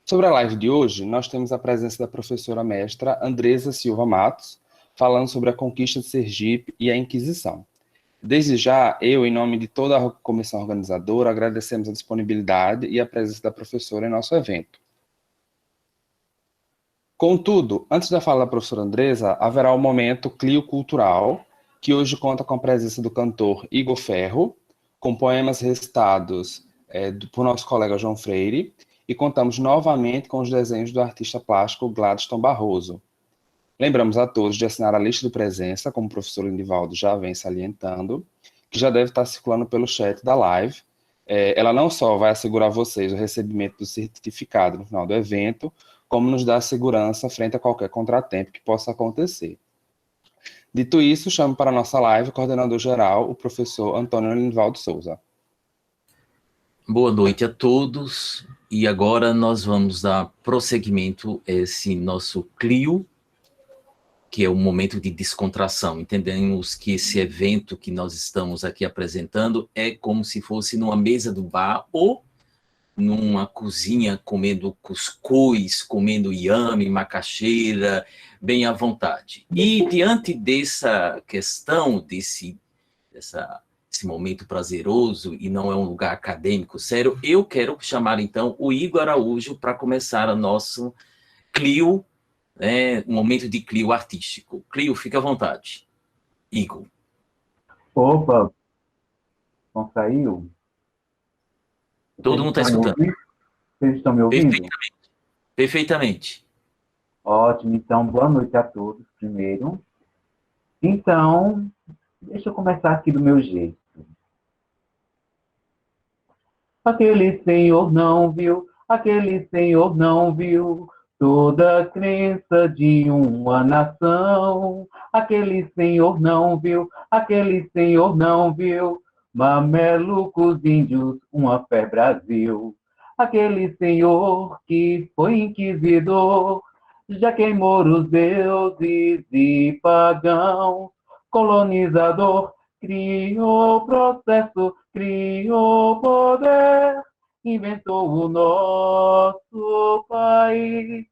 Sobre a live de hoje, nós temos a presença da professora mestra Andresa Silva Matos, falando sobre a conquista de Sergipe e a Inquisição. Desde já, eu, em nome de toda a comissão organizadora, agradecemos a disponibilidade e a presença da professora em nosso evento. Contudo, antes da fala da professora Andresa, haverá o momento Clio Cultural, que hoje conta com a presença do cantor Igor Ferro, com poemas recitados por nosso colega João Freire, e contamos novamente com os desenhos do artista plástico Gladstone Barroso. Lembramos a todos de assinar a lista de presença, como o professor Lindivaldo já vem salientando, que já deve estar circulando pelo chat da live. Ela não só vai assegurar a vocês o recebimento do certificado no final do evento, como nos dá segurança frente a qualquer contratempo que possa acontecer. Dito isso, chamo para a nossa live o coordenador geral, o professor Antônio Lindivaldo Souza. Boa noite a todos, e agora nós vamos dar prosseguimento a esse nosso Clio, que é um momento de descontração. Entendemos que esse evento que nós estamos aqui apresentando é como se fosse numa mesa do bar ou numa cozinha comendo cuscuz, comendo inhame, macaxeira, bem à vontade. E diante dessa questão, desse momento prazeroso, e não é um lugar acadêmico sério, eu quero chamar, então, o Igor Araújo para começar o nosso Clio, um momento de Clio artístico. Clio, fica à vontade. Igor. Opa, não saiu? Todo mundo está escutando. Vocês estão me ouvindo? Perfeitamente. Ótimo, então, boa noite a todos, primeiro. Então, deixa eu começar aqui do meu jeito. Aquele senhor não viu toda a crença de uma nação. Aquele senhor não viu, mamelucos índios, uma fé Brasil. Aquele senhor que foi inquisidor, já queimou os deuses e pagãos, colonizador, criou processo, criou poder, inventou o nosso país.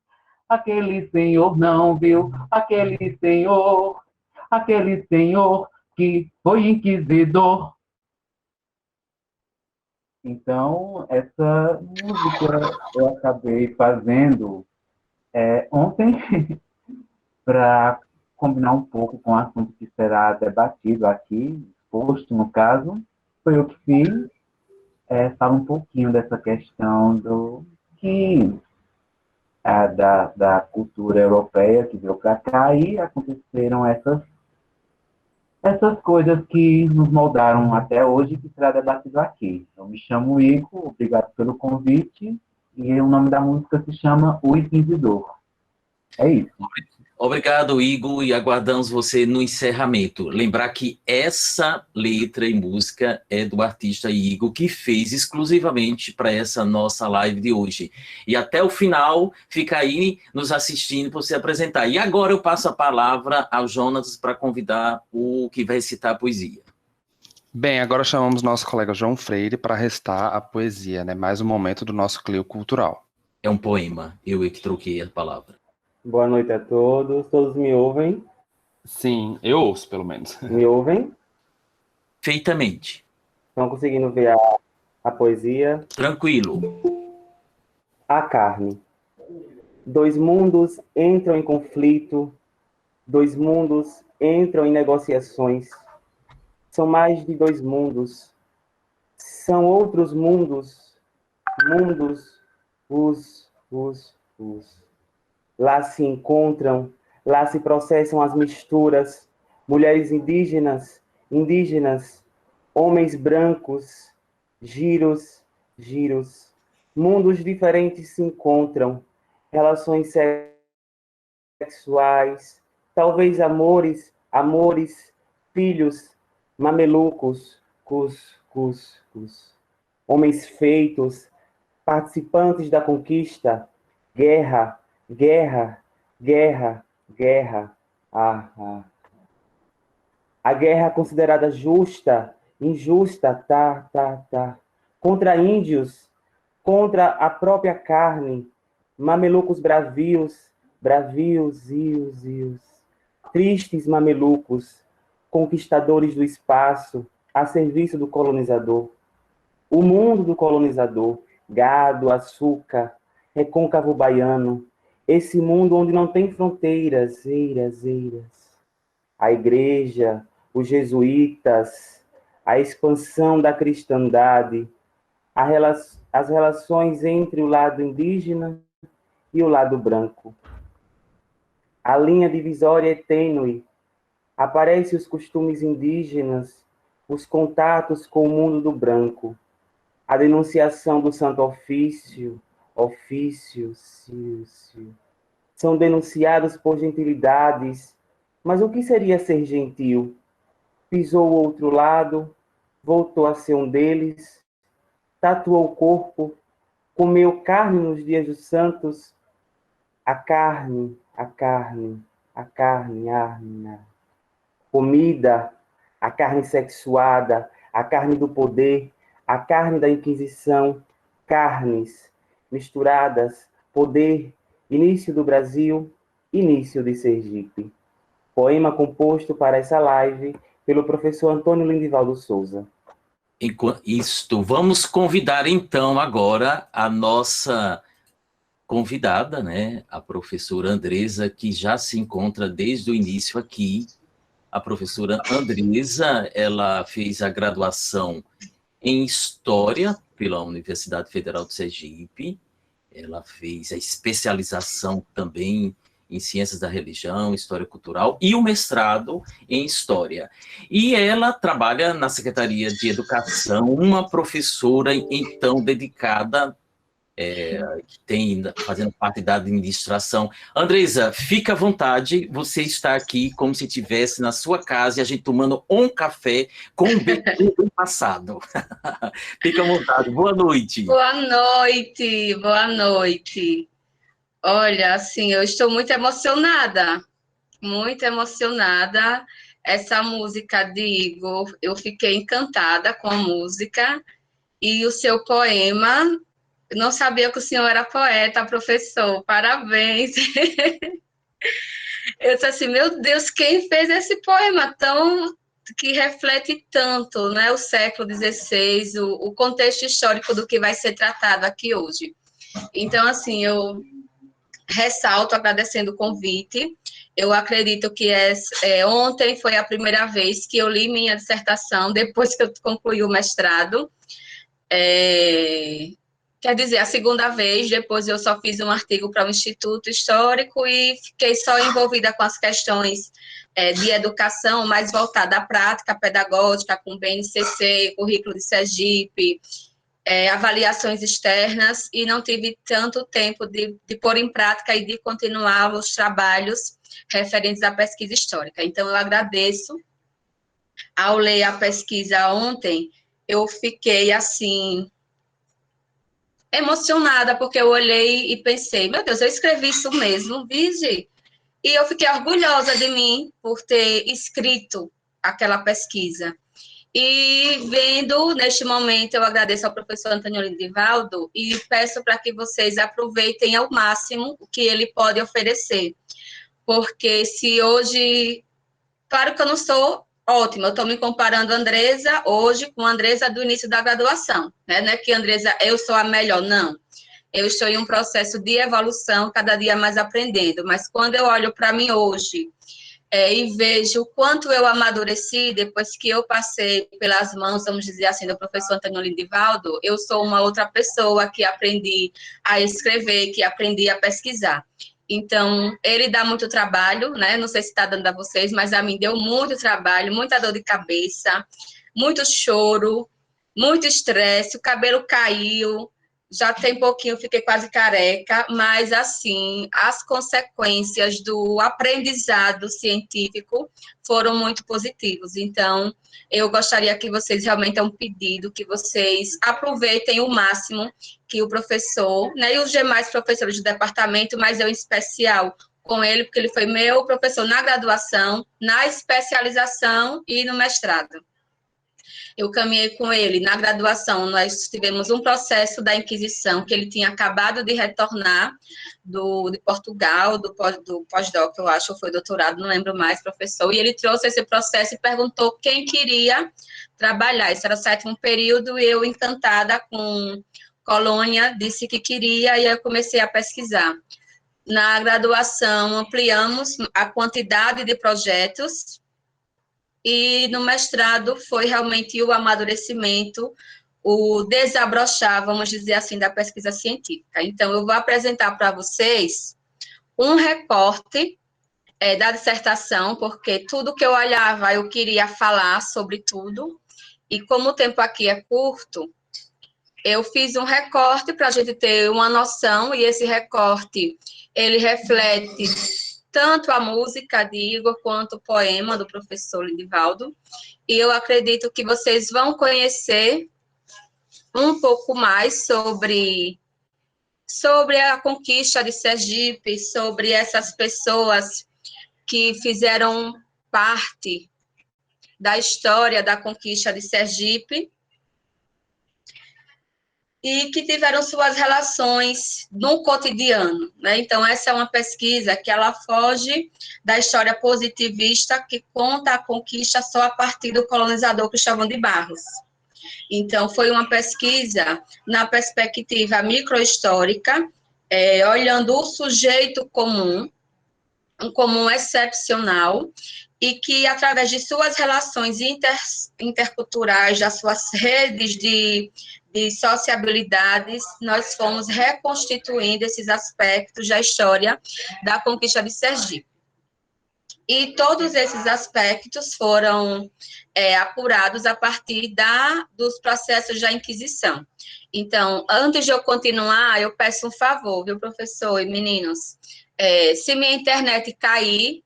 Aquele senhor não viu, aquele senhor que foi inquisidor. Então, essa música eu acabei fazendo ontem para combinar um pouco com o assunto que será debatido aqui, exposto no caso. Foi eu que fiz. Fala um pouquinho dessa questão da cultura europeia que veio para cá e aconteceram essas coisas que nos moldaram até hoje, que será debatido aqui. Eu me chamo Igor, obrigado pelo convite, e o nome da música se chama O Inquisidor. É isso. Obrigado, Igor, e aguardamos você no encerramento. Lembrar que essa letra e música é do artista Igor, que fez exclusivamente para essa nossa live de hoje. E até o final, fica aí nos assistindo para você apresentar. E agora eu passo a palavra ao Jonas para convidar o que vai recitar a poesia. Bem, agora chamamos nosso colega João Freire para recitar a poesia, né? Mais um momento do nosso Clio Cultural. É um poema, eu que troquei a palavra. Boa noite a todos. Todos me ouvem? Sim, eu ouço, pelo menos. Me ouvem? Perfeitamente. Estão conseguindo ver a poesia? Tranquilo. A carne. Dois mundos entram em conflito, dois mundos entram em negociações. São mais de dois mundos. São outros mundos. Lá se encontram, lá se processam as misturas, mulheres indígenas, homens brancos, giros, mundos diferentes se encontram, relações sexuais, talvez amores, filhos, mamelucos, homens feitos, participantes da conquista, guerra. A guerra considerada justa, injusta, tá. Contra índios, contra a própria carne, Mamelucos bravios, bravios, ios, ios. Tristes mamelucos, conquistadores do espaço, a serviço do colonizador. O mundo do colonizador, gado, açúcar, recôncavo baiano, esse mundo onde não tem fronteiras, eiras, eiras. A igreja, os jesuítas, a expansão da cristandade, as relações entre o lado indígena e o lado branco. A linha divisória é tênue, aparecem os costumes indígenas, os contatos com o mundo do branco, a denunciação do Santo Ofício, são denunciados por gentilidades, mas o que seria ser gentil? Pisou o outro lado, voltou a ser um deles, tatuou o corpo, comeu carne nos dias dos santos, a carne, a carne, a carne, comida, a carne sexuada, a carne do poder, a carne da Inquisição, carnes misturadas, poder, início do Brasil, início de Sergipe. Poema composto para essa live pelo professor Antônio Lindivaldo Souza. Isto, vamos convidar então agora a nossa convidada, né, a professora Andresa, que já se encontra desde o início aqui. A professora Andresa, ela fez a graduação em História pela Universidade Federal de Sergipe, ela fez a especialização também em Ciências da Religião, História Cultural e o mestrado em História. E ela trabalha na Secretaria de Educação, uma professora então dedicada, que tem fazendo parte da administração. Andresa, fica à vontade, você está aqui como se estivesse na sua casa e a gente tomando um café com um bequinho bem passado. Fica à vontade, boa noite. Boa noite, boa noite. Olha, assim, eu estou muito emocionada. Essa música de Igor, eu fiquei encantada com a música e o seu poema. Eu não sabia que o senhor era poeta, professor. Parabéns. Eu disse assim, meu Deus, quem fez esse poema tão que reflete tanto, né, o século XVI, o contexto histórico do que vai ser tratado aqui hoje. Então, assim, eu ressalto agradecendo o convite. Eu acredito que ontem foi a primeira vez que eu li minha dissertação, depois que eu concluí o mestrado. Quer dizer, a segunda vez, depois eu só fiz um artigo para o Instituto Histórico e fiquei só envolvida com as questões de educação, mais voltada à prática pedagógica, com BNCC, currículo de Sergipe, avaliações externas, e não tive tanto tempo de pôr em prática e de continuar os trabalhos referentes à pesquisa histórica. Então, eu agradeço. Ao ler a pesquisa ontem, eu fiquei, assim, emocionada, porque eu olhei e pensei, meu Deus, eu escrevi isso mesmo, vige? E eu fiquei orgulhosa de mim por ter escrito aquela pesquisa. E vendo, neste momento, eu agradeço ao professor Antônio Lindivaldo e peço para que vocês aproveitem ao máximo o que ele pode oferecer. Porque se hoje... Claro que eu não sou ótima, eu estou me comparando a Andresa hoje com a Andresa do início da graduação, né? Não é que Andresa, eu sou a melhor, não. Eu estou em um processo de evolução, cada dia mais aprendendo, mas quando eu olho para mim hoje e vejo o quanto eu amadureci depois que eu passei pelas mãos, vamos dizer assim, do professor Antônio Lindivaldo, eu sou uma outra pessoa que aprendi a escrever, que aprendi a pesquisar. Então, ele dá muito trabalho, né? Não sei se está dando a vocês, mas a mim deu muito trabalho, muita dor de cabeça, muito choro, muito estresse, o cabelo caiu, já tem pouquinho, fiquei quase careca, mas, assim, as consequências do aprendizado científico foram muito positivos. Então, eu gostaria que vocês, realmente é um pedido, que vocês aproveitem o máximo que o professor, né, e os demais professores do departamento, mas eu em especial com ele, porque ele foi meu professor na graduação, na especialização e no mestrado. Eu caminhei com ele. Na graduação, nós tivemos um processo da Inquisição, que ele tinha acabado de retornar de Portugal, do pós-doc, eu acho, ou foi doutorado, não lembro mais, professor, e ele trouxe esse processo e perguntou quem queria trabalhar. Esse era o 7º período, e eu, encantada com Colônia, disse que queria, e eu comecei a pesquisar. Na graduação, ampliamos a quantidade de projetos, e no mestrado foi realmente o amadurecimento, o desabrochar, vamos dizer assim, da pesquisa científica. Então, eu vou apresentar para vocês um recorte da dissertação, porque tudo que eu olhava, eu queria falar sobre tudo, e como o tempo aqui é curto, eu fiz um recorte para a gente ter uma noção, e esse recorte, ele reflete tanto a música de Igor, quanto o poema do professor Lindivaldo, e eu acredito que vocês vão conhecer um pouco mais sobre a conquista de Sergipe, sobre essas pessoas que fizeram parte da história da conquista de Sergipe, e que tiveram suas relações no cotidiano, né? Então, essa é uma pesquisa que ela foge da história positivista, que conta a conquista só a partir do colonizador Cristóvão de Barros. Então, foi uma pesquisa na perspectiva microhistórica, olhando o sujeito comum, um comum excepcional, e que, através de suas relações interculturais, das suas redes de sociabilidades, nós fomos reconstituindo esses aspectos da história da conquista de Sergipe. E todos esses aspectos foram apurados a partir dos processos da Inquisição. Então, antes de eu continuar, eu peço um favor, viu, professor e meninos? Se minha internet cair,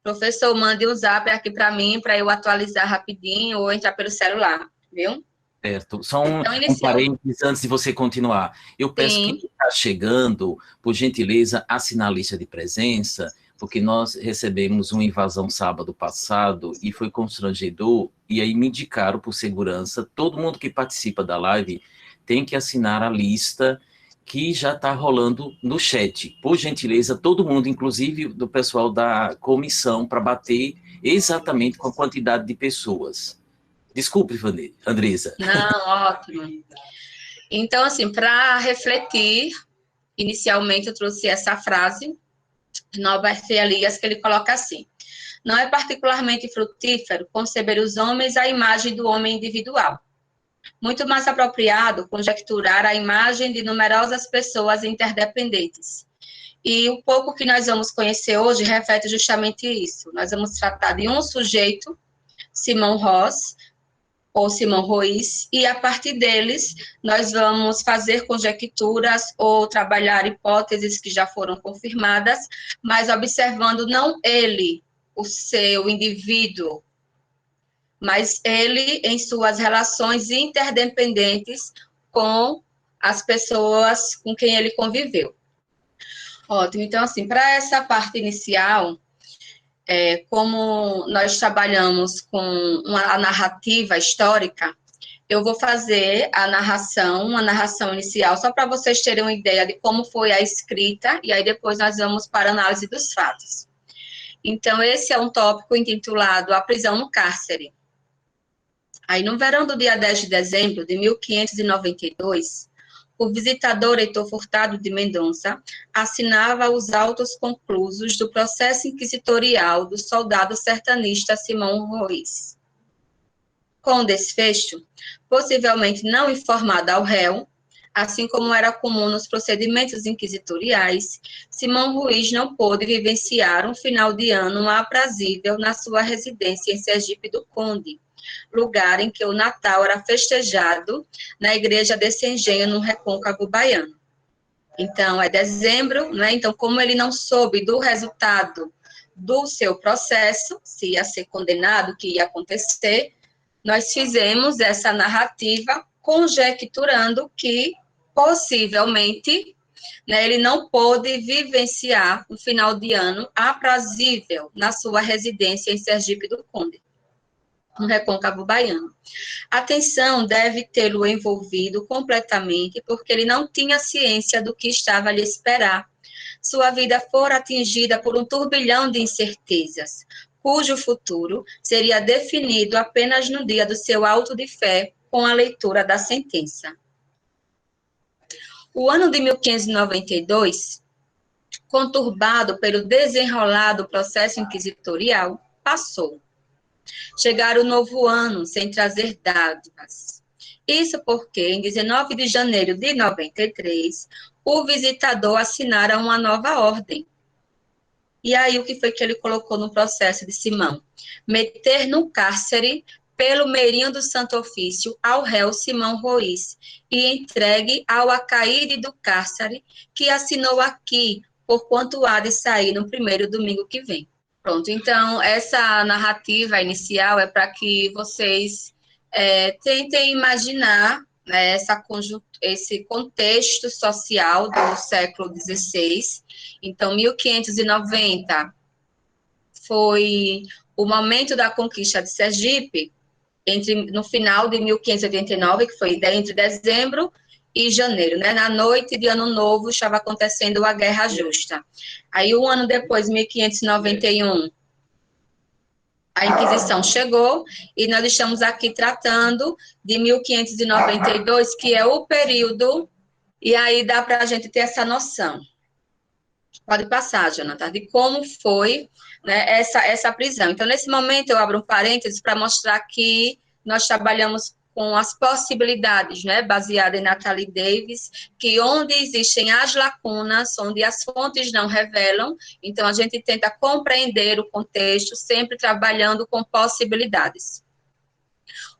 professor, mande um zap aqui para mim, para eu atualizar rapidinho, ou entrar pelo celular, viu? Certo. Só Então, um parênteses antes de você continuar. Eu peço Sim. que está chegando, por gentileza, assinar a lista de presença, porque nós recebemos uma invasão sábado passado e foi constrangedor, e aí me indicaram por segurança, todo mundo que participa da live tem que assinar a lista que já está rolando no chat. Por gentileza, todo mundo, inclusive do pessoal da comissão, para bater exatamente com a quantidade de pessoas. Desculpe, Andresa. Não, ótimo. Então, assim, para refletir, inicialmente eu trouxe essa frase, Norbert Elias, que ele coloca assim: não é particularmente frutífero conceber os homens à imagem do homem individual. Muito mais apropriado conjecturar a imagem de numerosas pessoas interdependentes. E o pouco que nós vamos conhecer hoje reflete justamente isso. Nós vamos tratar de um sujeito, Simão Ross, ou Simão Ruiz, e a partir deles nós vamos fazer conjecturas ou trabalhar hipóteses que já foram confirmadas, mas observando não ele, o seu indivíduo, mas ele em suas relações interdependentes com as pessoas com quem ele conviveu. Ótimo, então assim, para essa parte inicial, como nós trabalhamos com a narrativa histórica, eu vou fazer uma narração inicial, só para vocês terem uma ideia de como foi a escrita, e aí depois nós vamos para a análise dos fatos. Então, esse é um tópico intitulado A Prisão no Cárcere. Aí, no verão do dia 10 de dezembro de 1592, o visitador Heitor Furtado de Mendonça assinava os autos conclusos do processo inquisitorial do soldado sertanista Simão Ruiz. Com o desfecho, possivelmente não informado ao réu, assim como era comum nos procedimentos inquisitoriais, Simão Ruiz não pôde vivenciar um final de ano aprazível na sua residência em Sergipe do Conde, lugar em que o Natal era festejado na igreja desse engenho no recôncavo baiano. Então, é dezembro, né? Então, como ele não soube do resultado do seu processo, se ia ser condenado, o que ia acontecer, nós fizemos essa narrativa conjecturando que, possivelmente, né, ele não pôde vivenciar o final de ano aprazível na sua residência em Sergipe do Conde. no Recôncavo Baiano. A tensão deve tê-lo envolvido completamente, porque ele não tinha ciência do que estava a lhe esperar. Sua vida fora atingida por um turbilhão de incertezas, cujo futuro seria definido apenas no dia do seu auto de fé, com a leitura da sentença. O ano de 1592, conturbado pelo desenrolado processo inquisitorial, passou. Chegara o novo ano sem trazer dádivas. Isso porque, em 19 de janeiro de 93, o visitador assinara uma nova ordem. E aí, o que foi que ele colocou no processo de Simão? Meter no cárcere, pelo meirinho do Santo Ofício, ao réu Simão Ruiz, e entregue ao acaíde do cárcere, que assinou aqui, porquanto há de sair no primeiro domingo que vem. Pronto, então, essa narrativa inicial é para que vocês tentem imaginar, né, esse contexto social do século XVI. Então, 1590 foi o momento da conquista de Sergipe, no final de 1589, que foi entre dezembro e janeiro, né? Na noite de Ano Novo estava acontecendo a Guerra Justa. Aí, um ano depois, 1591, a Inquisição chegou, e nós estamos aqui tratando de 1592, que é o período, e aí dá para a gente ter essa noção. Pode passar, Jonathan, de como foi, né, essa prisão. Então, nesse momento, eu abro um parênteses para mostrar que nós trabalhamos com as possibilidades, né, baseada em Natalie Davis, que onde existem as lacunas, onde as fontes não revelam, então a gente tenta compreender o contexto, sempre trabalhando com possibilidades.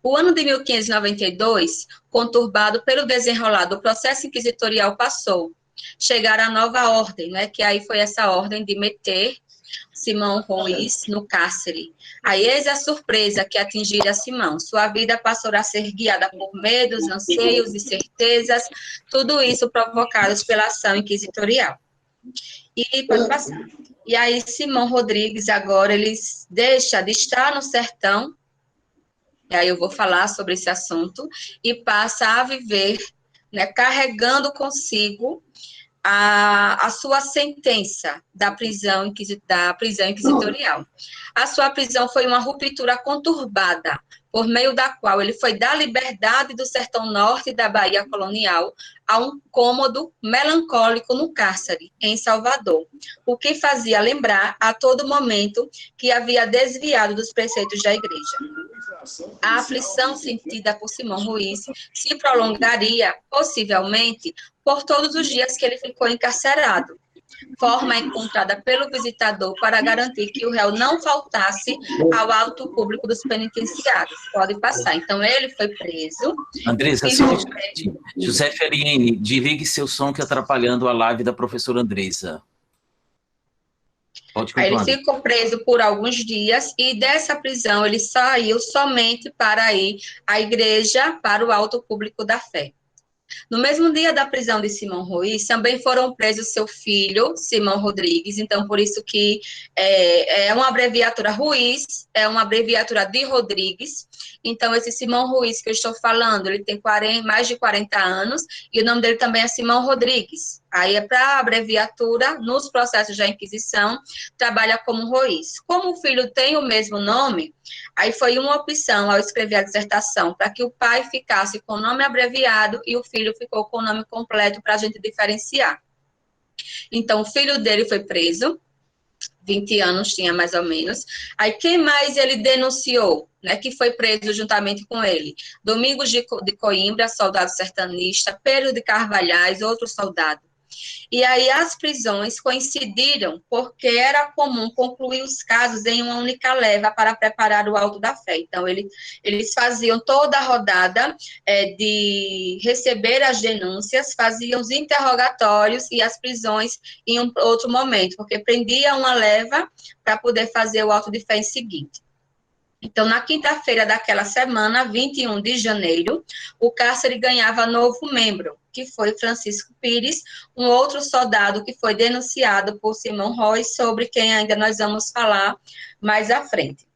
O ano de 1592, conturbado pelo desenrolar do processo inquisitorial, passou. Chegar a nova ordem, né, que aí foi essa ordem de meter Simão Ruiz no cárcere. Aí eis a surpresa que atingira Simão. Sua vida passou a ser guiada por medos, anseios e certezas, tudo isso provocados pela ação inquisitorial. E pode passar. E aí Simão Rodrigues agora ele deixa de estar no sertão, e aí eu vou falar sobre esse assunto, e passa a viver, né, carregando consigo a sua sentença da prisão inquisitorial. A sua prisão foi uma ruptura conturbada, por meio da qual ele foi da liberdade do sertão norte da Bahia colonial a um cômodo melancólico no cárcere, em Salvador, o que fazia lembrar a todo momento que havia desviado dos preceitos da igreja. A aflição sentida por Simão Ruiz se prolongaria, possivelmente, por todos os dias que ele ficou encarcerado, forma encontrada pelo visitador para garantir que o réu não faltasse ao auto público dos penitenciários. Pode passar. Então, ele foi preso. Andressa, José Feriene, desligue seu som que atrapalhando a live da professora Andressa. Pode continuar. Aí ele ficou preso por alguns dias, e dessa prisão ele saiu somente para ir à igreja, para o auto público da fé. No mesmo dia da prisão de Simão Ruiz, também foram presos seu filho, Simão Rodrigues, então por isso que é uma abreviatura Ruiz, é uma abreviatura de Rodrigues. Então esse Simão Ruiz que eu estou falando, ele tem mais de 40 anos, e o nome dele também é Simão Rodrigues. Aí é para abreviatura, nos processos da Inquisição, trabalha como Ruiz. Como o filho tem o mesmo nome, aí foi uma opção ao escrever a dissertação, para que o pai ficasse com o nome abreviado e o filho ficou com o nome completo, para a gente diferenciar. Então, o filho dele foi preso, 20 anos tinha mais ou menos. Aí, quem mais ele denunciou, né, que foi preso juntamente com ele? Domingos de Coimbra, soldado sertanista, Pedro de Carvalhais, outro soldado. E aí as prisões coincidiram porque era comum concluir os casos em uma única leva para preparar o auto da fé. Então, eles faziam toda a rodada de receber as denúncias, faziam os interrogatórios e as prisões em um outro momento, porque prendia uma leva para poder fazer o auto de fé em seguinte. Então, na quinta-feira daquela semana, 21 de janeiro, o cárcere ganhava novo membro, que foi Francisco Pires, um outro soldado que foi denunciado por Simão Ruiz, sobre quem ainda nós vamos falar mais à frente.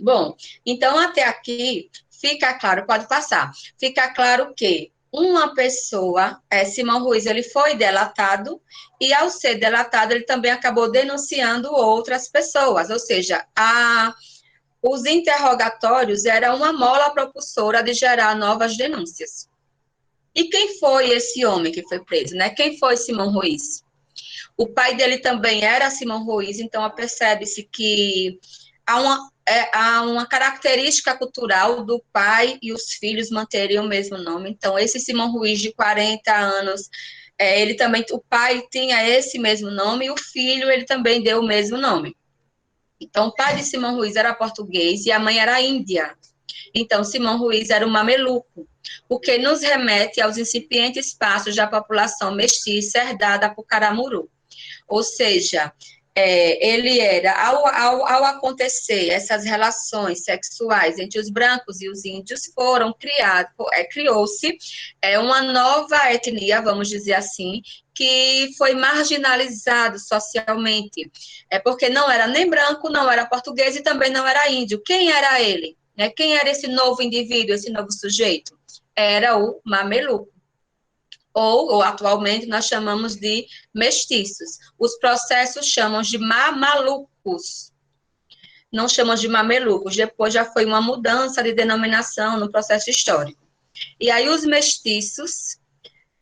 Bom, então até aqui fica claro, pode passar. Fica claro que uma pessoa, Simão Ruiz, ele foi delatado e ao ser delatado ele também acabou denunciando outras pessoas, ou seja, os interrogatórios eram uma mola propulsora de gerar novas denúncias. E quem foi esse homem que foi preso, né? Quem foi Simão Ruiz? O pai dele também era Simão Ruiz, então percebe-se que há uma característica cultural do pai e os filhos manterem o mesmo nome. Então, esse Simão Ruiz, de 40 anos, ele também, o pai tinha esse mesmo nome e o filho, ele também deu o mesmo nome. Então, o pai de Simão Ruiz era português e a mãe era índia. Então, Simão Ruiz era um mameluco, o que nos remete aos incipientes passos da população mestiça herdada por Caramuru. Ou seja, ele era, ao acontecer essas relações sexuais entre os brancos e os índios, criou-se uma nova etnia, vamos dizer assim, que foi marginalizado socialmente, porque não era nem branco, não era português e também não era índio. Quem era ele? Quem era esse novo indivíduo, esse novo sujeito? Era o mameluco. Ou atualmente nós chamamos de mestiços. Os processos chamam de mamalucos, não chamam de mamelucos. Depois já foi uma mudança de denominação no processo histórico. E aí os mestiços,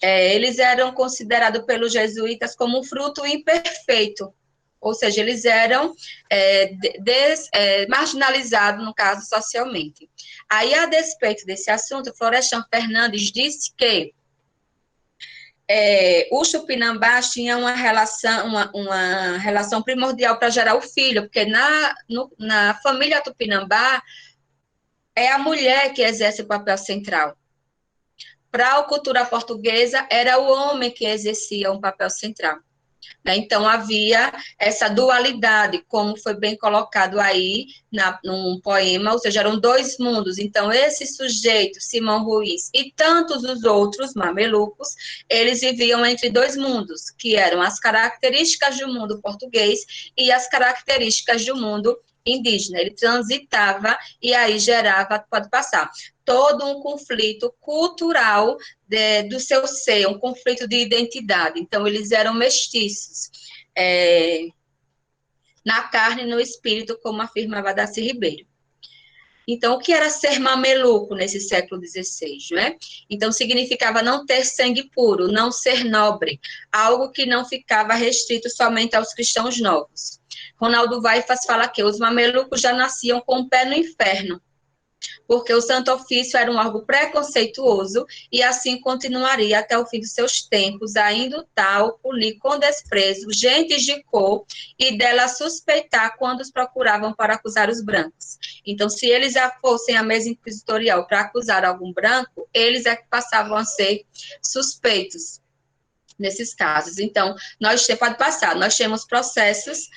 eles eram considerados pelos jesuítas como um fruto imperfeito, ou seja, eles eram marginalizados, no caso, socialmente. Aí, a despeito desse assunto, Florestan Fernandes disse que os Tupinambás tinham uma relação primordial para gerar o filho, porque na família Tupinambá é a mulher que exerce o papel central. Para a cultura portuguesa, era o homem que exercia um papel central. Então, havia essa dualidade, como foi bem colocado aí num poema, ou seja, eram dois mundos. Então, esse sujeito, Simão Ruiz, e tantos os outros mamelucos, eles viviam entre dois mundos, que eram as características do mundo português e as características do mundo indígena. Ele transitava e aí gerava, pode passar, todo um conflito cultural do seu ser, um conflito de identidade. Então, eles eram mestiços, na carne e no espírito, como afirmava Darcy Ribeiro. Então, o que era ser mameluco nesse século XVI, né? Então, significava não ter sangue puro, não ser nobre, algo que não ficava restrito somente aos cristãos novos. Ronaldo Vaifas fala que os mamelucos já nasciam com o pé no inferno, porque o Santo Ofício era um algo preconceituoso e assim continuaria até o fim dos seus tempos, ainda tal, polir com desprezo gentes de cor e dela suspeitar quando os procuravam para acusar os brancos. Então, se eles já fossem a mesa inquisitorial para acusar algum branco, eles é que passavam a ser suspeitos nesses casos. Então, pode passar, nós temos processos,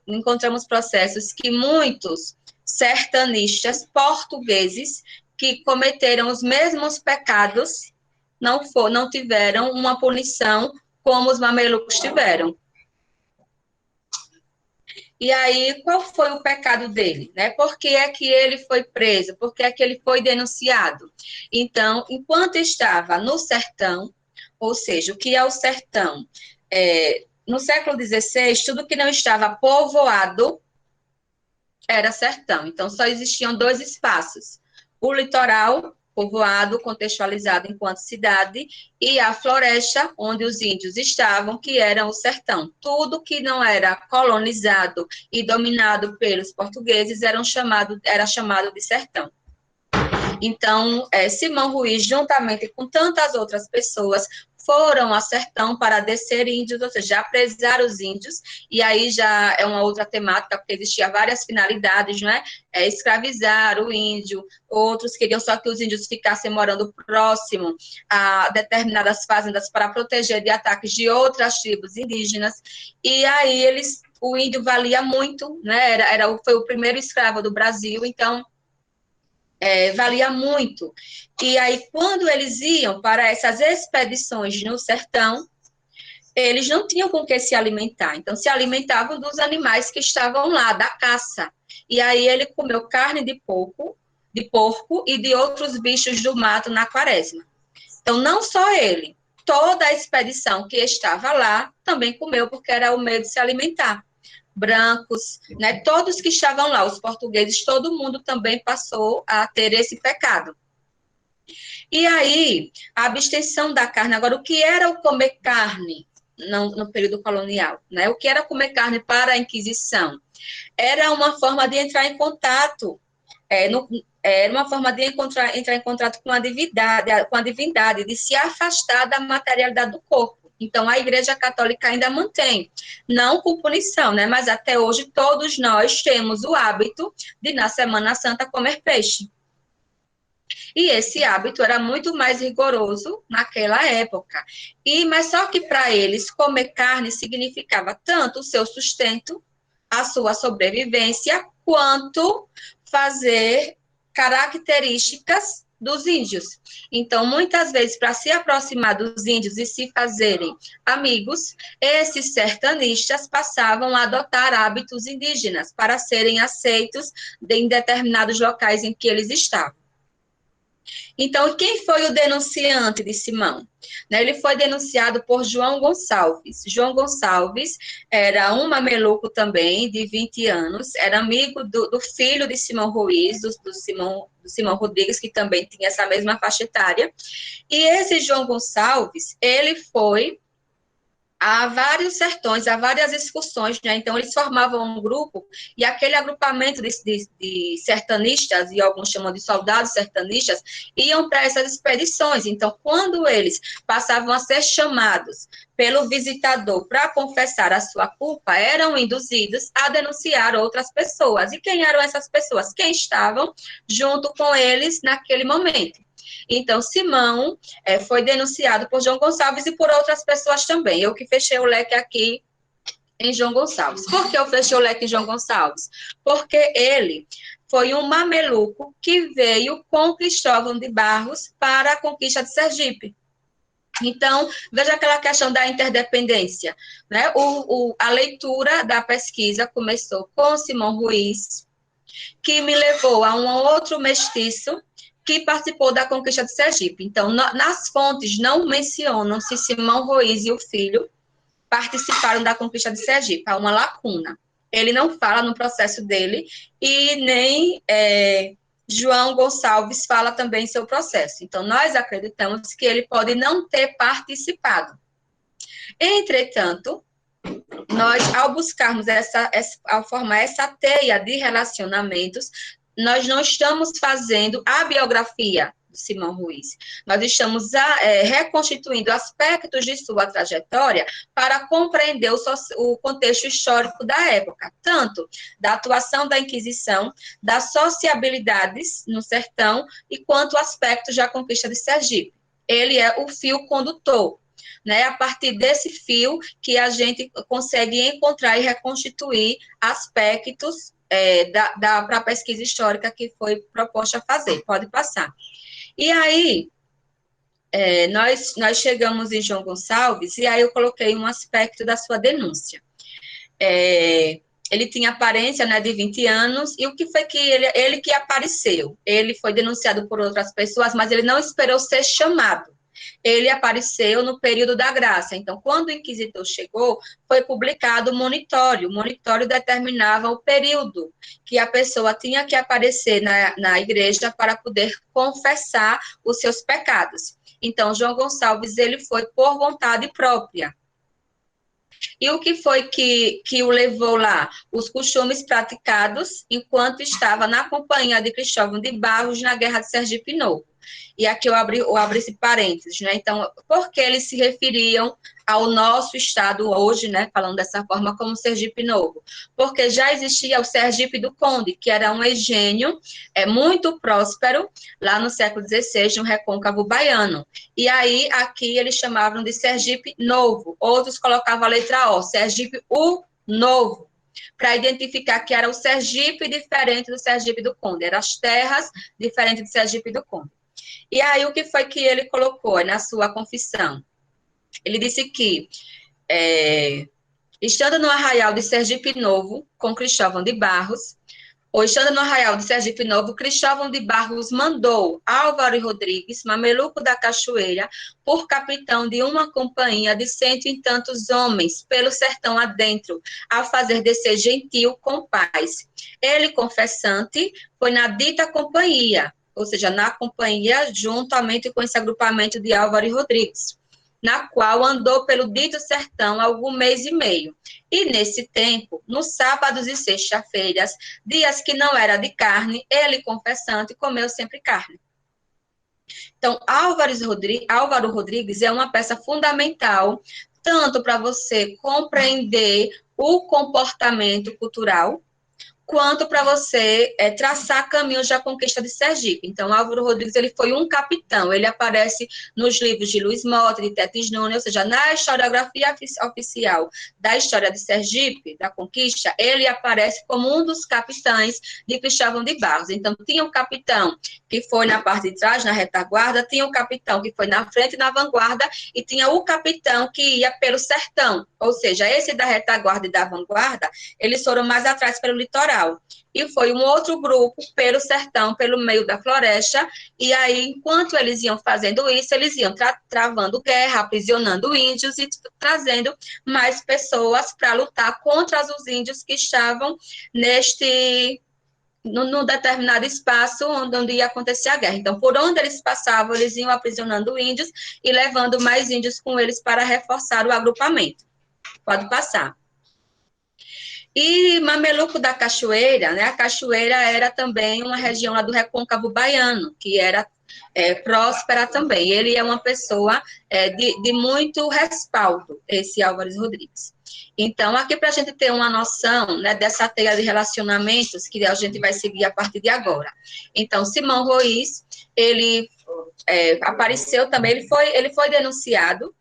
encontramos processos que muitos sertanistas portugueses que cometeram os mesmos pecados não tiveram uma punição como os mamelucos tiveram. E aí, qual foi o pecado dele? Né? Por que é que ele foi preso? Por que é que ele foi denunciado? Então, enquanto estava no sertão, ou seja, o que é o sertão? No século XVI, tudo que não estava povoado era sertão. Então, só existiam dois espaços. O litoral, povoado, contextualizado enquanto cidade, e a floresta, onde os índios estavam, que era o sertão. Tudo que não era colonizado e dominado pelos portugueses era chamado de sertão. Então, Simão Ruiz, juntamente com tantas outras pessoas, foram a sertão para descer índios, ou seja, apresar os índios, e aí já é uma outra temática, porque existia várias finalidades, não é? Escravizar o índio, outros queriam só que os índios ficassem morando próximo a determinadas fazendas para proteger de ataques de outras tribos indígenas, e aí o índio valia muito, né? Foi o primeiro escravo do Brasil, então valia muito. E aí, quando eles iam para essas expedições no sertão, eles não tinham com que se alimentar, então se alimentavam dos animais que estavam lá, da caça. E aí ele comeu carne de porco e de outros bichos do mato na quaresma. Então, não só ele, toda a expedição que estava lá também comeu, porque era o meio de se alimentar. Brancos, né, todos que estavam lá, os portugueses, todo mundo também passou a ter esse pecado. E aí, a abstenção da carne. Agora, o que era o comer carne no período colonial? Né? O que era comer carne para a Inquisição? Era uma forma de entrar em contato, era uma forma de entrar em contato com a divindade, de se afastar da materialidade do corpo. Então, a Igreja Católica ainda mantém, não com punição, né? Mas até hoje todos nós temos o hábito de, na Semana Santa, comer peixe. E esse hábito era muito mais rigoroso naquela época. Mas só que para eles, comer carne significava tanto o seu sustento, a sua sobrevivência, quanto fazer características dos índios. Então, muitas vezes, para se aproximar dos índios e se fazerem amigos, esses sertanistas passavam a adotar hábitos indígenas para serem aceitos em determinados locais em que eles estavam. Então, quem foi o denunciante de Simão? Ele foi denunciado por João Gonçalves. João Gonçalves era um mameluco também, de 20 anos, era amigo do filho de Simão Ruiz, do Simão Rodrigues, que também tinha essa mesma faixa etária. E esse João Gonçalves, ele foi a vários sertões, a várias excursões, né? Então, eles formavam um grupo, e aquele agrupamento de sertanistas, e alguns chamam de soldados sertanistas, iam para essas expedições. Então, quando eles passavam a ser chamados pelo visitador para confessar a sua culpa, eram induzidos a denunciar outras pessoas. E quem eram essas pessoas? Quem estavam junto com eles naquele momento. Então, Simão foi denunciado por João Gonçalves e por outras pessoas também. Eu que fechei o leque aqui em João Gonçalves. Por que eu fechei o leque em João Gonçalves? Porque ele foi um mameluco que veio com Cristóvão de Barros para a conquista de Sergipe. Então, veja aquela questão da interdependência, né? A leitura da pesquisa começou com Simão Ruiz, que me levou a um outro mestiço que participou da conquista de Sergipe. Então, nas fontes não mencionam se Simão Ruiz e o filho participaram da conquista de Sergipe. Há uma lacuna. Ele não fala no processo dele e nem João Gonçalves fala também em seu processo. Então, nós acreditamos que ele pode não ter participado. Entretanto, nós, ao buscarmos ao formar essa teia de relacionamentos, nós não estamos fazendo a biografia de Simão Ruiz. Nós estamos reconstituindo aspectos de sua trajetória para compreender o contexto histórico da época, tanto da atuação da Inquisição, das sociabilidades no sertão, e quanto aspectos da conquista de Sergipe. Ele é o fio condutor, né? A partir desse fio que a gente consegue encontrar e reconstituir aspectos para a pesquisa histórica que foi proposta a fazer. Pode passar. E aí, nós chegamos em João Gonçalves, e aí eu coloquei um aspecto da sua denúncia. Ele tinha aparência, né, de 20 anos, e o que foi que ele que apareceu? Ele foi denunciado por outras pessoas, mas ele não esperou ser chamado. Ele apareceu no período da graça. Então, quando o inquisitor chegou, foi publicado o monitório. O monitório determinava o período que a pessoa tinha que aparecer na igreja para poder confessar os seus pecados. Então, João Gonçalves, ele foi por vontade própria. E o que foi que o levou lá? Os costumes praticados enquanto estava na companhia de Cristóvão de Barros na Guerra de Sergipe Novo. E aqui eu abro esse parênteses, né? Então, por que eles se referiam ao nosso estado hoje, né? Falando dessa forma, como Sergipe Novo? Porque já existia o Sergipe do Conde, que era um engenho muito próspero, lá no século XVI, no recôncavo baiano. E aí, aqui, eles chamavam de Sergipe Novo. Outros colocavam a letra O, Sergipe o Novo, para identificar que era o Sergipe diferente do Sergipe do Conde. Eram as terras diferentes do Sergipe do Conde. E aí, o que foi que ele colocou na sua confissão? Ele disse que Estando no Arraial de Sergipe Novo, com Cristóvão de Barros, ou estando no Arraial de Sergipe Novo, Cristóvão de Barros mandou Álvaro Rodrigues, mameluco da Cachoeira, por capitão de uma companhia de 100 e tantos homens, pelo sertão adentro, a fazer descer gentil com paz. Ele, confessante, foi na dita companhia, ou seja, na companhia, juntamente com esse agrupamento de Álvaro Rodrigues, na qual andou pelo dito sertão algum mês e meio. E nesse tempo, nos sábados e sexta-feiras, dias que não era de carne, ele, confessante, comeu sempre carne. Então, Álvaro Rodrigues é uma peça fundamental, tanto para você compreender o comportamento cultural, quanto para você traçar caminhos da conquista de Sergipe. Então, Álvaro Rodrigues, ele foi um capitão, ele aparece nos livros de Luiz Mota, de Tetis Nunes, ou seja, na historiografia oficial da história de Sergipe, da conquista, ele aparece como um dos capitães de Cristóvão de Barros. Então, tinha um capitão que foi na parte de trás, na retaguarda, tinha um capitão que foi na frente, na vanguarda, e tinha o capitão que ia pelo sertão, ou seja, esse da retaguarda e da vanguarda, eles foram mais atrás pelo litoral. E foi um outro grupo pelo sertão, pelo meio da floresta, e aí, enquanto eles iam fazendo isso, eles iam travando guerra, aprisionando índios e trazendo mais pessoas para lutar contra os índios que estavam no determinado espaço onde ia acontecer a guerra. Então, por onde eles passavam, eles iam aprisionando índios e levando mais índios com eles para reforçar o agrupamento. Pode passar. E Mameluco da Cachoeira, né? A Cachoeira era também uma região lá do Recôncavo Baiano, que era próspera também. Ele é uma pessoa de muito respaldo, esse Álvares Rodrigues. Então, aqui para a gente ter uma noção, né, dessa teia de relacionamentos que a gente vai seguir a partir de agora. Então, Simão Ruiz, ele apareceu também, ele foi denunciado,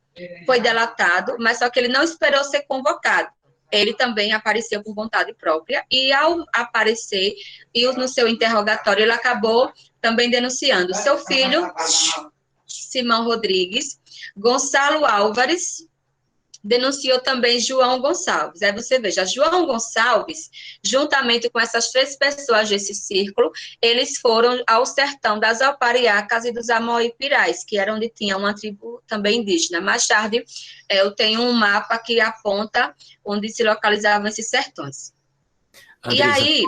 foi delatado, mas só que ele não esperou ser convocado. Ele também apareceu por vontade própria, e ao aparecer, e no seu interrogatório, ele acabou também denunciando seu filho, Simão Rodrigues, Gonçalo Álvares, denunciou também João Gonçalves. Aí você veja, João Gonçalves, juntamente com essas 3 pessoas desse círculo, eles foram ao sertão das Alpariacas e dos Amoipirais, que era onde tinha uma tribo também indígena. Mais tarde, eu tenho um mapa que aponta onde se localizavam esses sertões. Andressa, E aí...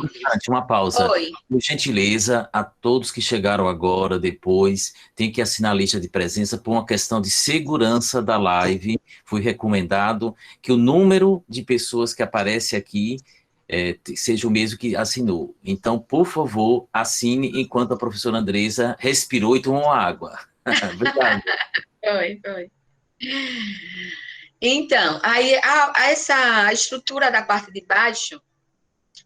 uma pausa. Oi. Por gentileza, a todos que chegaram agora, depois, tem que assinar a lista de presença por uma questão de segurança da live. Foi recomendado que o número de pessoas que aparece aqui seja o mesmo que assinou. Então, por favor, assine enquanto a professora Andressa respirou e tomou água. Obrigado. Foi. Então, aí essa estrutura da parte de baixo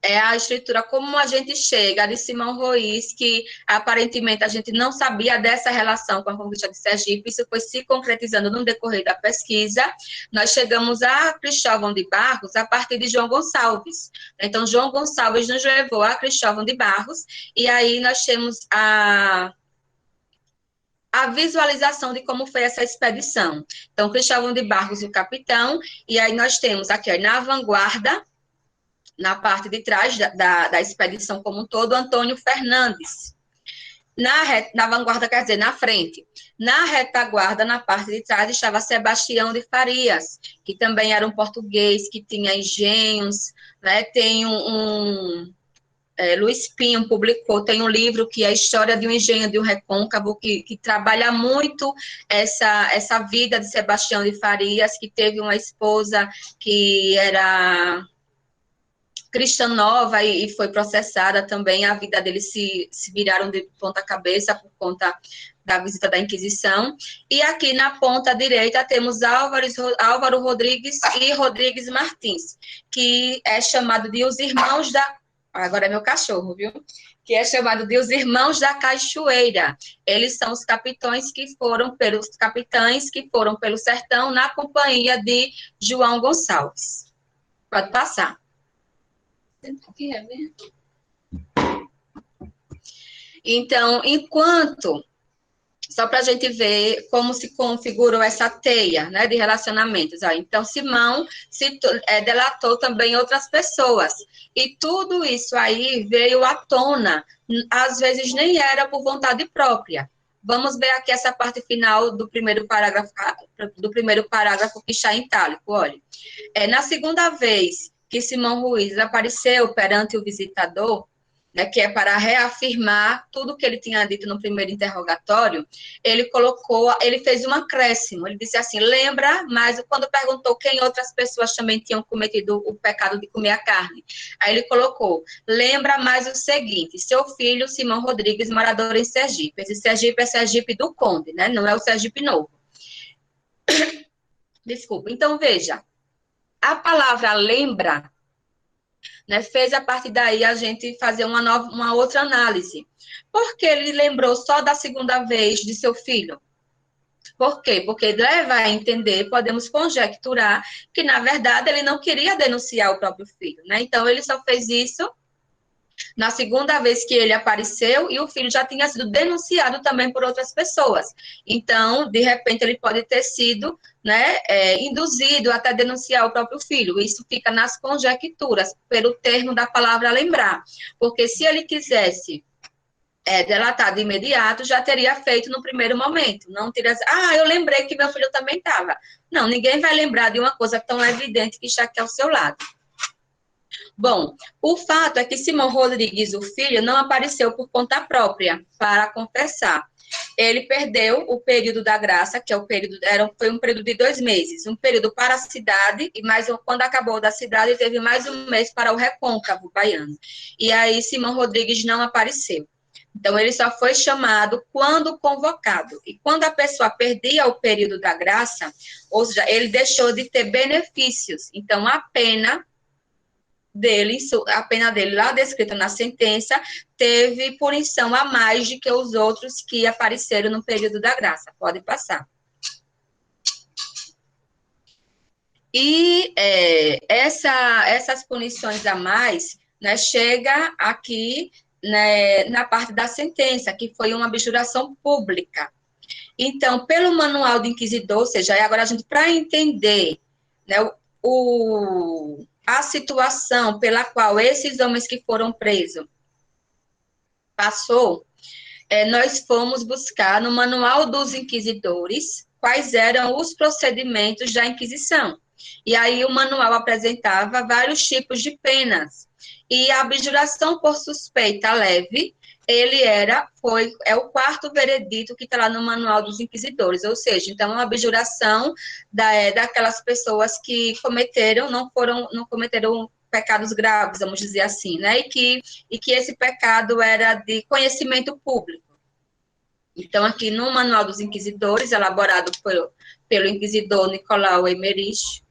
é a estrutura como a gente chega de Simão Ruiz, que aparentemente a gente não sabia dessa relação com a conquista de Sergipe, isso foi se concretizando no decorrer da pesquisa. Nós chegamos a Cristóvão de Barros a partir de João Gonçalves. Então, João Gonçalves nos levou a Cristóvão de Barros, e aí nós temos a visualização de como foi essa expedição. Então, Cristóvão de Barros, o capitão, e aí nós temos aqui, na vanguarda, na parte de trás da expedição como um todo, Antônio Fernandes. Na vanguarda, quer dizer, na frente. Na retaguarda, na parte de trás, estava Sebastião de Farias, que também era um português, que tinha engenhos, né? Tem Luiz Pinho publicou, tem um livro que é a História de um Engenho de um Recôncavo, que trabalha muito essa vida de Sebastião de Farias, que teve uma esposa que era cristã nova e foi processada também. A vida deles se viraram de ponta cabeça por conta da visita da Inquisição. E aqui na ponta direita temos Álvaro Rodrigues e Rodrigues Martins, que é chamado de os irmãos da... Agora é meu cachorro, viu? Que é chamado de os Irmãos da Cachoeira. Eles são os capitães que foram pelo sertão na companhia de João Gonçalves. Pode passar. Então, enquanto Só para a gente ver como se configurou essa teia, né, de relacionamentos. Ó. Então, Simão delatou também outras pessoas. E tudo isso aí veio à tona. Às vezes nem era por vontade própria. Vamos ver aqui essa parte final do primeiro parágrafo que está em itálico. Olha, na segunda vez que Simão Ruiz apareceu perante o visitador, né, que é para reafirmar tudo que ele tinha dito no primeiro interrogatório, ele fez um acréscimo, ele disse assim, lembra, mas quando perguntou quem outras pessoas também tinham cometido o pecado de comer a carne, aí ele colocou, lembra mais o seguinte, seu filho, Simão Rodrigues, morador em Sergipe, esse Sergipe é Sergipe do Conde, né, não é o Sergipe Novo. Desculpa, então veja, a palavra lembra, né, fez a partir daí a gente fazer uma outra análise. Por que ele lembrou só da segunda vez de seu filho? Por quê? Porque leva a entender, podemos conjecturar, que, na verdade, ele não queria denunciar o próprio filho, né? Então, ele só fez isso na segunda vez que ele apareceu e o filho já tinha sido denunciado também por outras pessoas. Então, de repente, ele pode ter sido, né, induzido até denunciar o próprio filho. Isso fica nas conjecturas, pelo termo da palavra lembrar. Porque se ele quisesse delatar de imediato, já teria feito no primeiro momento. Não teria, eu lembrei que meu filho também estava. Não, ninguém vai lembrar de uma coisa tão evidente que está aqui ao seu lado. Bom, o fato é que Simão Rodrigues, o filho, não apareceu por conta própria para confessar. Ele perdeu o período da graça, que foi um período de 2 meses, um período para a cidade, e quando acabou da cidade, teve mais um mês para o recôncavo baiano. E aí Simão Rodrigues não apareceu. Então, ele só foi chamado quando convocado. E quando a pessoa perdia o período da graça, ou seja, ele deixou de ter benefícios. Então, a pena dele lá descrita na sentença, teve punição a mais do que os outros que apareceram no período da graça. Pode passar. E essas punições a mais, né, chega aqui, né, na parte da sentença, que foi uma abjuração pública. Então, pelo manual do inquisidor, ou seja, agora a gente, para entender, né, a situação pela qual esses homens que foram presos passou, nós fomos buscar no manual dos inquisidores quais eram os procedimentos da Inquisição. E aí o manual apresentava vários tipos de penas. E a abjuração por suspeita leve, é o 4º veredito que está lá no manual dos inquisidores, ou seja, então uma abjuração daquelas pessoas que não cometeram pecados graves, vamos dizer assim, né, e que esse pecado era de conhecimento público. Então, aqui no Manual dos Inquisidores, elaborado pelo inquisidor Nicolau Emerich,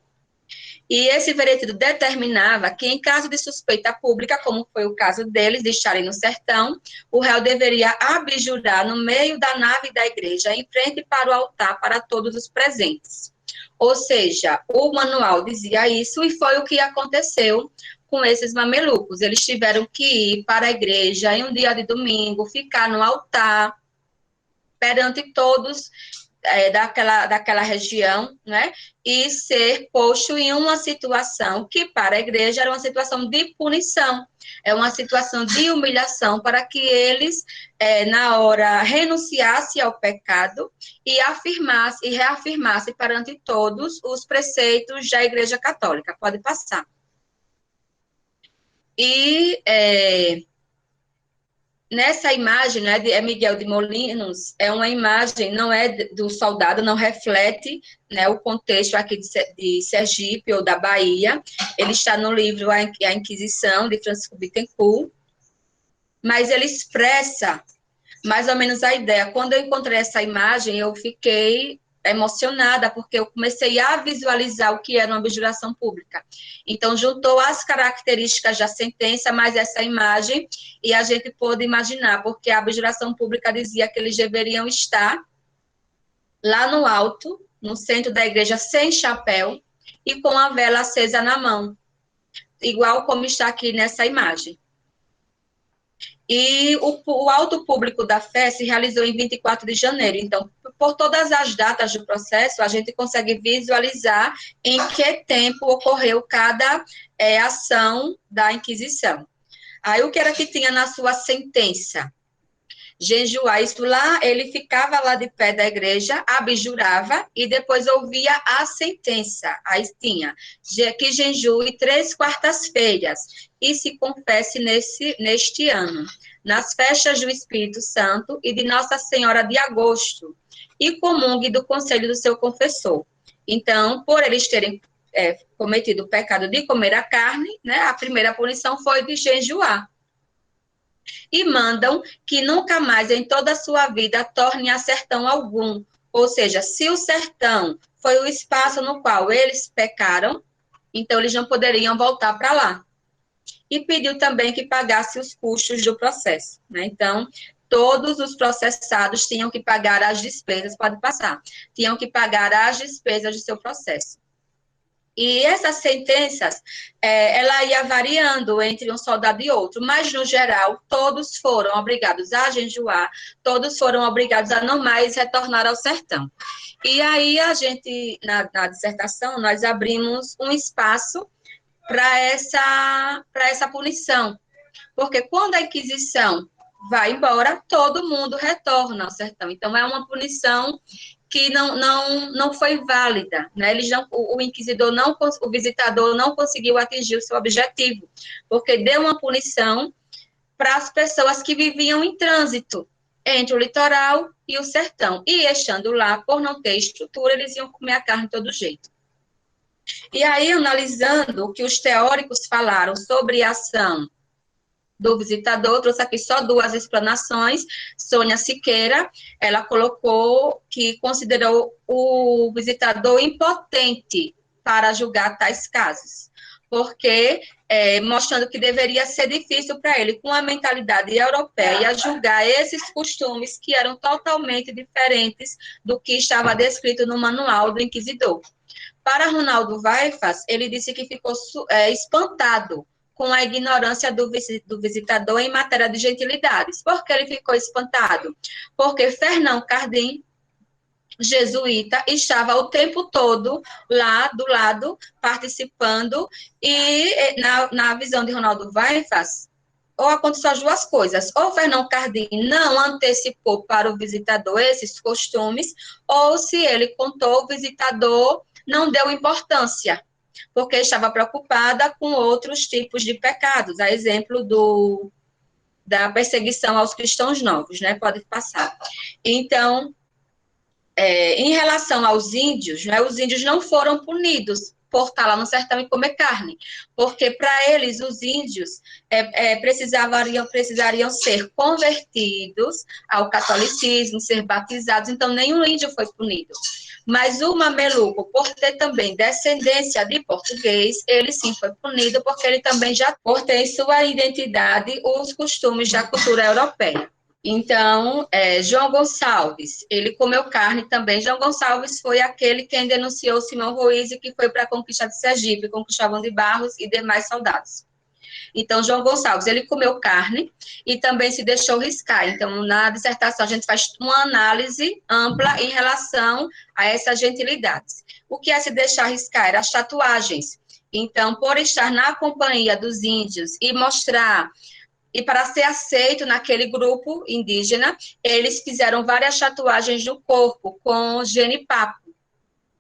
e esse veredito determinava que, em caso de suspeita pública, como foi o caso deles, de estarem no sertão, o réu deveria abjurar no meio da nave da igreja, em frente para o altar, para todos os presentes. Ou seja, o manual dizia isso, e foi o que aconteceu com esses mamelucos. Eles tiveram que ir para a igreja em um dia de domingo, ficar no altar, perante todos daquela região, né, e ser posto em uma situação que para a igreja era uma situação de punição, é uma situação de humilhação para que eles, na hora, renunciassem ao pecado e reafirmassem perante todos os preceitos da Igreja Católica. Pode passar. E nessa imagem, né, é Miguel de Molinos, é uma imagem, não é do soldado, não reflete, né, o contexto aqui de Sergipe ou da Bahia. Ele está no livro A Inquisição, de Francisco Bittencourt, mas ele expressa mais ou menos a ideia. Quando eu encontrei essa imagem, eu fiquei emocionada, porque eu comecei a visualizar o que era uma abjuração pública. Então, juntou as características da sentença, mais essa imagem, e a gente pôde imaginar, porque a abjuração pública dizia que eles deveriam estar lá no alto, no centro da igreja, sem chapéu, e com a vela acesa na mão, igual como está aqui nessa imagem. E o auto público da fé se realizou em 24 de janeiro. Então, por todas as datas do processo, a gente consegue visualizar em que tempo ocorreu cada ação da Inquisição. Aí, o que era que tinha na sua sentença? Jejuar, isso lá, ele ficava lá de pé da igreja, abjurava e depois ouvia a sentença. Aí tinha que jejue 3 quartas-feiras e se confesse neste ano, nas festas do Espírito Santo e de Nossa Senhora de Agosto, e comungue do conselho do seu confessor. Então, por eles terem cometido o pecado de comer a carne, né, a primeira punição foi de jejuar. E mandam que nunca mais em toda a sua vida torne a sertão algum. Ou seja, se o sertão foi o espaço no qual eles pecaram, então eles não poderiam voltar para lá. E pediu também que pagasse os custos do processo, né? Então, todos os processados tinham que pagar as despesas, pode passar, tinham que pagar as despesas do seu processo. E essas sentenças, ela ia variando entre um soldado e outro, mas, no geral, todos foram obrigados a jejuar, todos foram obrigados a não mais retornar ao sertão. E aí, a gente, na dissertação, nós abrimos um espaço para essa punição, porque quando a Inquisição vai embora, todo mundo retorna ao sertão. Então, é uma punição que não foi válida, né? O inquisidor o visitador não conseguiu atingir o seu objetivo, porque deu uma punição para as pessoas que viviam em trânsito entre o litoral e o sertão, e estando lá, por não ter estrutura, eles iam comer a carne de todo jeito. E aí, analisando o que os teóricos falaram sobre a ação do visitador, trouxe aqui só 2 explanações. Sônia Siqueira, ela colocou que considerou o visitador impotente para julgar tais casos, porque mostrando que deveria ser difícil para ele, com a mentalidade europeia, julgar esses costumes que eram totalmente diferentes do que estava descrito no manual do inquisidor. Para Ronaldo Vaifas, ele disse que ficou espantado com a ignorância do visitador em matéria de gentilidades. Por que ele ficou espantado? Porque Fernão Cardim, jesuíta, estava o tempo todo lá do lado, participando, e na visão de Ronaldo Vaifas, ou aconteceu as 2 coisas, ou Fernão Cardim não antecipou para o visitador esses costumes, ou se ele contou, o visitador não deu importância, porque estava preocupada com outros tipos de pecados, a exemplo da perseguição aos cristãos novos, né? Pode passar. Então, em relação aos índios, né, os índios não foram punidos por estar lá no sertão e comer carne, porque para eles, os índios precisariam ser convertidos ao catolicismo, ser batizados, então nenhum índio foi punido. Mas o mameluco, por ter também descendência de português, ele sim foi punido, porque ele também já tem sua identidade, os costumes da cultura europeia. Então, João Gonçalves, ele comeu carne também. João Gonçalves foi aquele quem denunciou Simão Ruiz, que foi para a conquista de Sergipe, com Cristóvão de Barros e demais soldados. Então, João Gonçalves, ele comeu carne e também se deixou riscar. Então, na dissertação, a gente faz uma análise ampla em relação a essas gentilidades. O que é se deixar riscar? Era as tatuagens. Então, por estar na companhia dos índios e mostrar, e para ser aceito naquele grupo indígena, eles fizeram várias tatuagens no corpo com genipapo.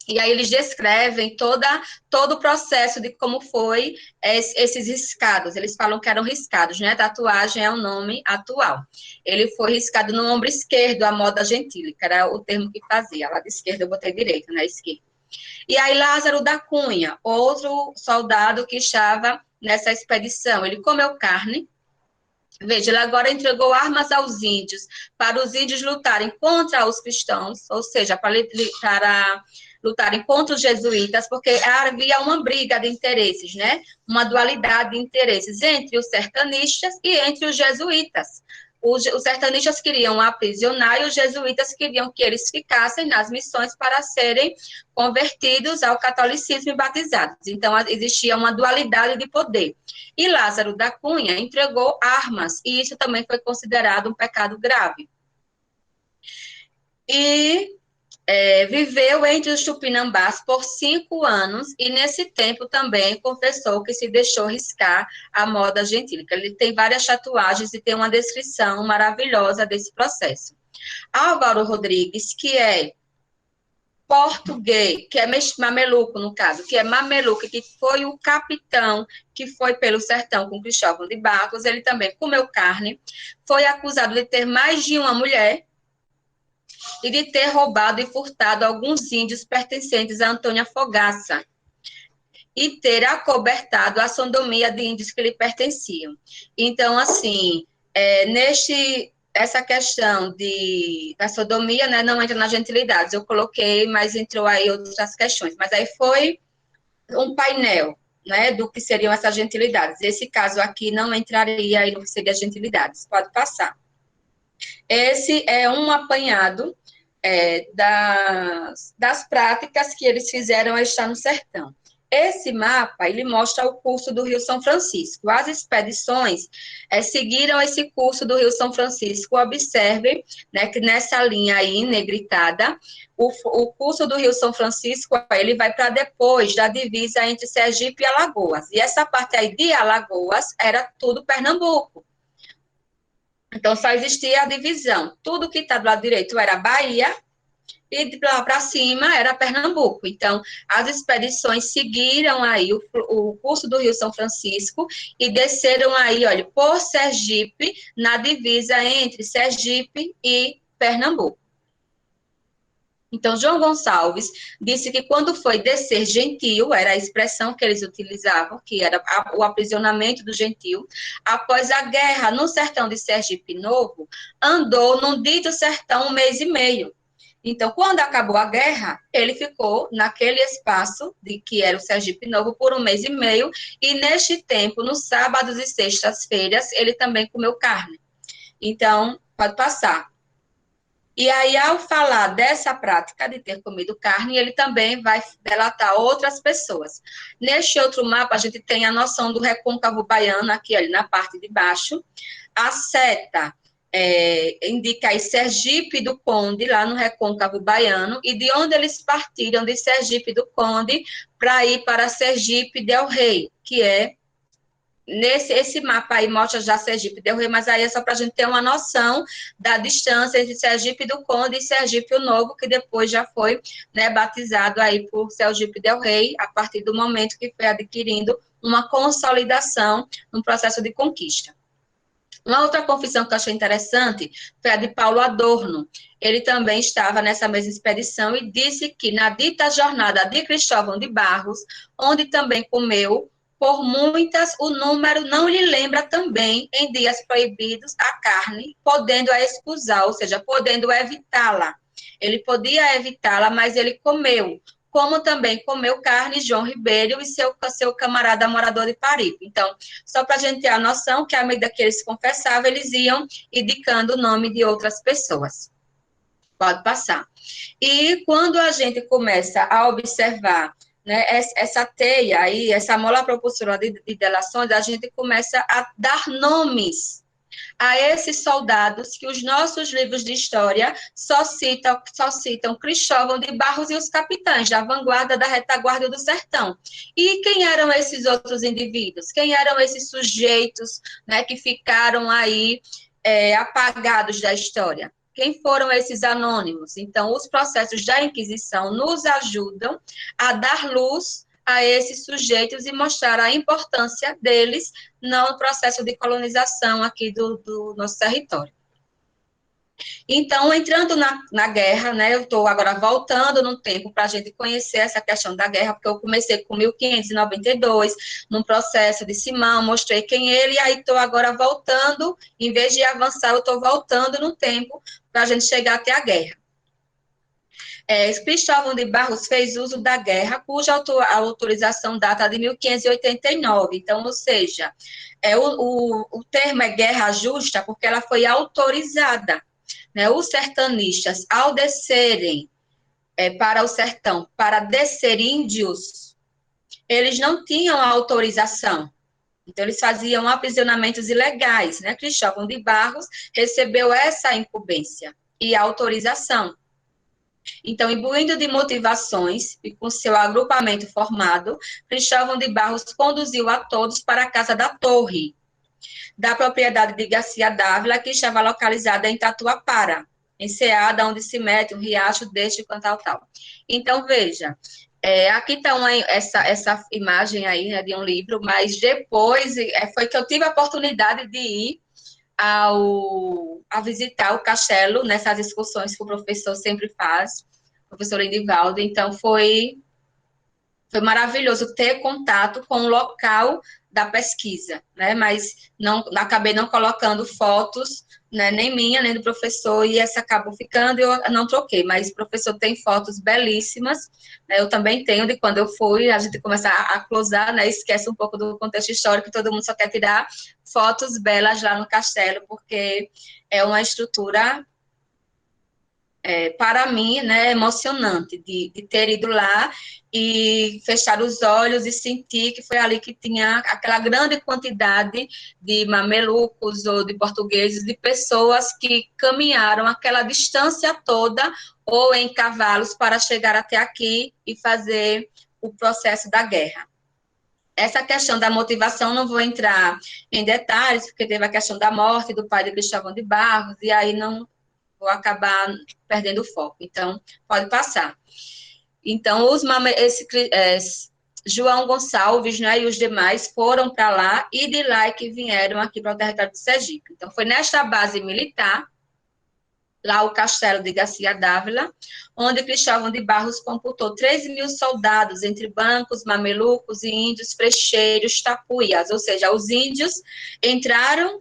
E aí eles descrevem todo o processo de como foi esses riscados. Eles falam que eram riscados, né? Tatuagem é o nome atual. Ele foi riscado no ombro esquerdo, a moda gentílica, era o termo que fazia. Lá de esquerda eu botei direito, né? Esquerda. E aí Lázaro da Cunha, outro soldado que estava nessa expedição, ele comeu carne. Veja, ele agora entregou armas aos índios, para os índios lutarem contra os cristãos, ou seja, para lutarem contra os jesuítas, porque havia uma briga de interesses, né? Uma dualidade de interesses entre os sertanistas e entre os jesuítas. os sertanistas queriam aprisionar e os jesuítas queriam que eles ficassem nas missões para serem convertidos ao catolicismo e batizados. Então, existia uma dualidade de poder. E Lázaro da Cunha entregou armas, e isso também foi considerado um pecado grave. E viveu entre os tupinambás por 5 anos, e nesse tempo também confessou que se deixou riscar a moda gentílica. Ele tem várias tatuagens e tem uma descrição maravilhosa desse processo. Álvaro Rodrigues, que é português, que é mameluco, no caso, que é mameluco, que foi o capitão que foi pelo sertão com Cristóvão de Barros, ele também comeu carne, foi acusado de ter mais de uma mulher, e de ter roubado e furtado alguns índios pertencentes a Antônia Fogaça, e ter acobertado a sodomia de índios que lhe pertenciam. Então, assim, essa questão da sodomia, né, não entra nas gentilidades, eu coloquei, mas entrou aí outras questões, mas aí foi um painel, né, do que seriam essas gentilidades. Esse caso aqui não entraria aí no que seria gentilidades, pode passar. Esse é um apanhado das práticas que eles fizeram a estar no sertão. Esse mapa, ele mostra o curso do Rio São Francisco. As expedições seguiram esse curso do Rio São Francisco. Observe, né, que nessa linha aí, negritada, o curso do Rio São Francisco, ele vai para depois da divisa entre Sergipe e Alagoas. E essa parte aí de Alagoas era tudo Pernambuco. Então, só existia a divisão. Tudo que está do lado direito era Bahia, e de lá para cima era Pernambuco. Então, as expedições seguiram aí o curso do Rio São Francisco e desceram aí, olha, por Sergipe, na divisa entre Sergipe e Pernambuco. Então, João Gonçalves disse que quando foi descer gentil, era a expressão que eles utilizavam, que era o aprisionamento do gentil, após a guerra no sertão de Sergipe Novo, andou num dito sertão 1 mês e meio. Então, quando acabou a guerra, ele ficou naquele espaço, que era o Sergipe Novo, por 1 mês e meio, e neste tempo, nos sábados e sextas-feiras, ele também comeu carne. Então, pode passar. E aí, ao falar dessa prática de ter comido carne, ele também vai delatar outras pessoas. Neste outro mapa, a gente tem a noção do recôncavo baiano, aqui ali na parte de baixo. A seta indica aí Sergipe do Conde, lá no recôncavo baiano, e de onde eles partiram de Sergipe do Conde para ir para Sergipe del Rei, que é esse mapa aí mostra já Sergipe del Rei, mas aí é só para a gente ter uma noção da distância entre Sergipe do Conde e Sergipe o Novo, que depois já foi, né, batizado aí por Sergipe del Rei, a partir do momento que foi adquirindo uma consolidação no processo de conquista. Uma outra confissão que eu achei interessante foi a de Paulo Adorno. Ele também estava nessa mesma expedição e disse que na dita jornada de Cristóvão de Barros, onde também comeu, por muitas, o número não lhe lembra também em dias proibidos a carne, podendo a excusar, ou seja, podendo evitá-la. Ele podia evitá-la, mas ele comeu, como também comeu carne João Ribeiro e seu camarada morador de Paripe. Então, só para a gente ter a noção que à medida que eles se confessavam, eles iam indicando o nome de outras pessoas. Pode passar. E quando a gente começa a observar, né, essa teia aí, essa mola propulsora de delações, a gente começa a dar nomes a esses soldados que os nossos livros de história só citam Cristóvão de Barros e os capitães da vanguarda, da retaguarda do sertão. E quem eram esses outros indivíduos? Quem eram esses sujeitos, né, que ficaram aí apagados da história? Quem foram esses anônimos? Então, os processos da Inquisição nos ajudam a dar luz a esses sujeitos e mostrar a importância deles no processo de colonização aqui do nosso território. Então, entrando na guerra, né, eu estou agora voltando no tempo para a gente conhecer essa questão da guerra, porque eu comecei com 1592, num processo de Simão, mostrei quem ele, e aí estou agora voltando, em vez de avançar, eu estou voltando no tempo para a gente chegar até a guerra. Cristóvão de Barros fez uso da guerra, cuja autorização data de 1589. Então, ou seja, o termo é guerra justa porque ela foi autorizada. Né? Os sertanistas, ao descerem para o sertão, para descer índios, eles não tinham autorização. Então, eles faziam aprisionamentos ilegais. Né? Cristóvão de Barros recebeu essa incumbência e autorização. Então, imbuindo de motivações e com seu agrupamento formado, Cristóvão de Barros conduziu a todos para a Casa da Torre, da propriedade de Garcia Dávila, que estava localizada em Tatuapara, enseada, onde se mete um riacho deste tal. Então, veja, aqui está essa imagem aí, né, de um livro, mas depois foi que eu tive a oportunidade de ir a visitar o castelo, nessas excursões que o professor sempre faz, o professor Lindivaldo. Então, foi maravilhoso ter contato com o local da pesquisa, né? Mas acabei não colocando fotos, né, nem minha, nem do professor, e essa acabou ficando, eu não troquei, mas o professor tem fotos belíssimas, né, eu também tenho, de quando eu fui, a gente começa a closar, né, esquece um pouco do contexto histórico, todo mundo só quer tirar fotos belas lá no castelo, porque é uma estrutura, para mim, né, emocionante, de ter ido lá e fechar os olhos e sentir que foi ali que tinha aquela grande quantidade de mamelucos ou de portugueses, de pessoas que caminharam aquela distância toda ou em cavalos para chegar até aqui e fazer o processo da guerra. Essa questão da motivação, não vou entrar em detalhes, porque teve a questão da morte do pai de Cristóvão de Barros, e aí não vou acabar perdendo o foco. Então, pode passar. Então, João Gonçalves, né, e os demais foram para lá, e de lá é que vieram aqui para o território de Sergipe. Então, foi nesta base militar, lá o castelo de Garcia Dávila, onde Cristóvão de Barros computou 13.000 soldados, entre bancos, mamelucos e índios, frecheiros, tapuias, ou seja, os índios entraram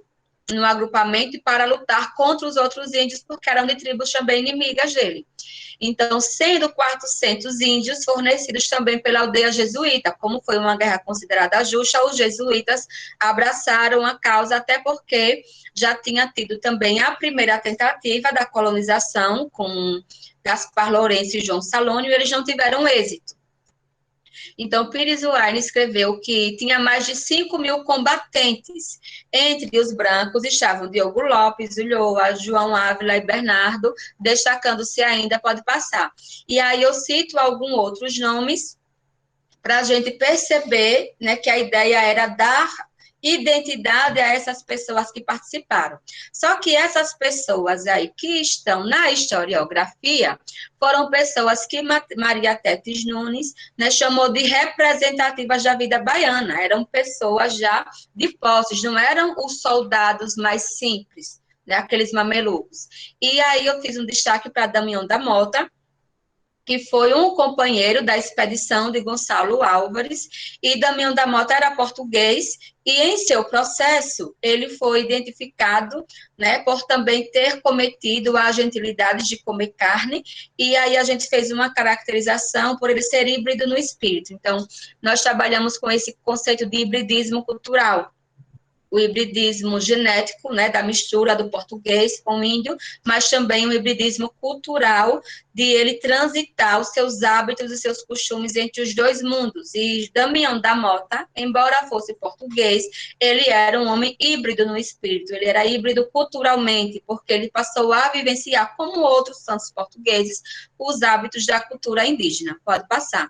no agrupamento para lutar contra os outros índios, porque eram de tribos também inimigas dele. Então, sendo 400 índios fornecidos também pela aldeia jesuíta, como foi uma guerra considerada justa, os jesuítas abraçaram a causa, até porque já tinha tido também a primeira tentativa da colonização com Gaspar Lourenço e João Salônio, e eles não tiveram êxito. Então, Pires Wine escreveu que tinha mais de 5.000 combatentes. Entre os brancos estavam Diogo Lopes, Ulloa, João Ávila e Bernardo, destacando-se ainda, pode passar. E aí eu cito alguns outros nomes para a gente perceber, né, que a ideia era dar identidade a essas pessoas que participaram. Só que essas pessoas aí que estão na historiografia foram pessoas que Maria Tetes Nunes, né, chamou de representativas da vida baiana, eram pessoas já de posses, não eram os soldados mais simples, né, aqueles mamelucos. E aí eu fiz um destaque para Damião da Mota, que foi um companheiro da expedição de Gonçalo Álvares, e Damião da Mota era português, e em seu processo ele foi identificado, né, por também ter cometido a gentilidade de comer carne, e aí a gente fez uma caracterização por ele ser híbrido no espírito. Então, nós trabalhamos com esse conceito de hibridismo cultural, o hibridismo genético, né, da mistura do português com o índio, mas também o hibridismo cultural, de ele transitar os seus hábitos e seus costumes entre os dois mundos. E Damião da Mota, embora fosse português, ele era um homem híbrido no espírito, ele era híbrido culturalmente, porque ele passou a vivenciar, como outros santos portugueses, os hábitos da cultura indígena. Pode passar.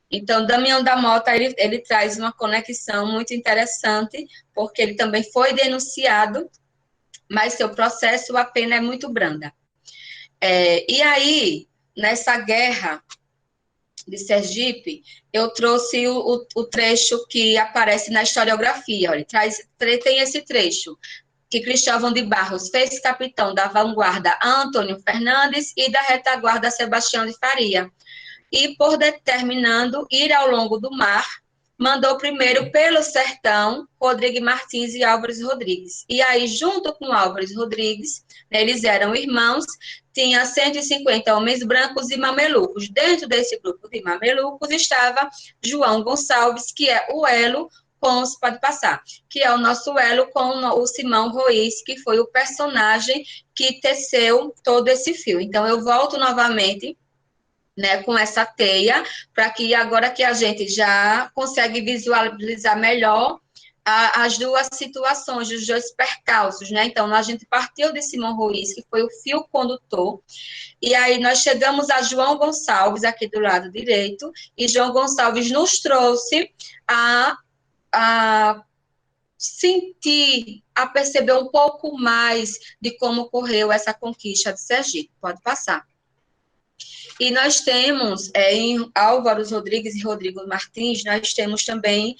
Então, Damião da Mota, ele traz uma conexão muito interessante, porque ele também foi denunciado, mas seu processo, a pena é muito branda. E aí, nessa guerra de Sergipe, eu trouxe o trecho que aparece na historiografia. Olha, tem esse trecho, que Cristóvão de Barros fez capitão da vanguarda Antônio Fernandes e da retaguarda Sebastião de Faria, e por determinando ir ao longo do mar, mandou primeiro pelo sertão Rodrigues Martins e Álvares Rodrigues. E aí, junto com Álvares Rodrigues, né, eles eram irmãos, tinha 150 homens brancos e mamelucos. Dentro desse grupo de mamelucos estava João Gonçalves, que é o elo com os, pode passar, que é o nosso elo com o Simão Ruiz, que foi o personagem que teceu todo esse fio. Então, eu volto novamente, né, com essa teia, para que agora que a gente já consegue visualizar melhor as duas situações, os dois percalços, né? Então, a gente partiu de Simão Ruiz, que foi o fio condutor, e aí nós chegamos a João Gonçalves, aqui do lado direito, e João Gonçalves nos trouxe a sentir, a perceber um pouco mais de como ocorreu essa conquista de Sergipe. Pode passar. E nós temos, em Álvares Rodrigues e Rodrigo Martins, nós temos também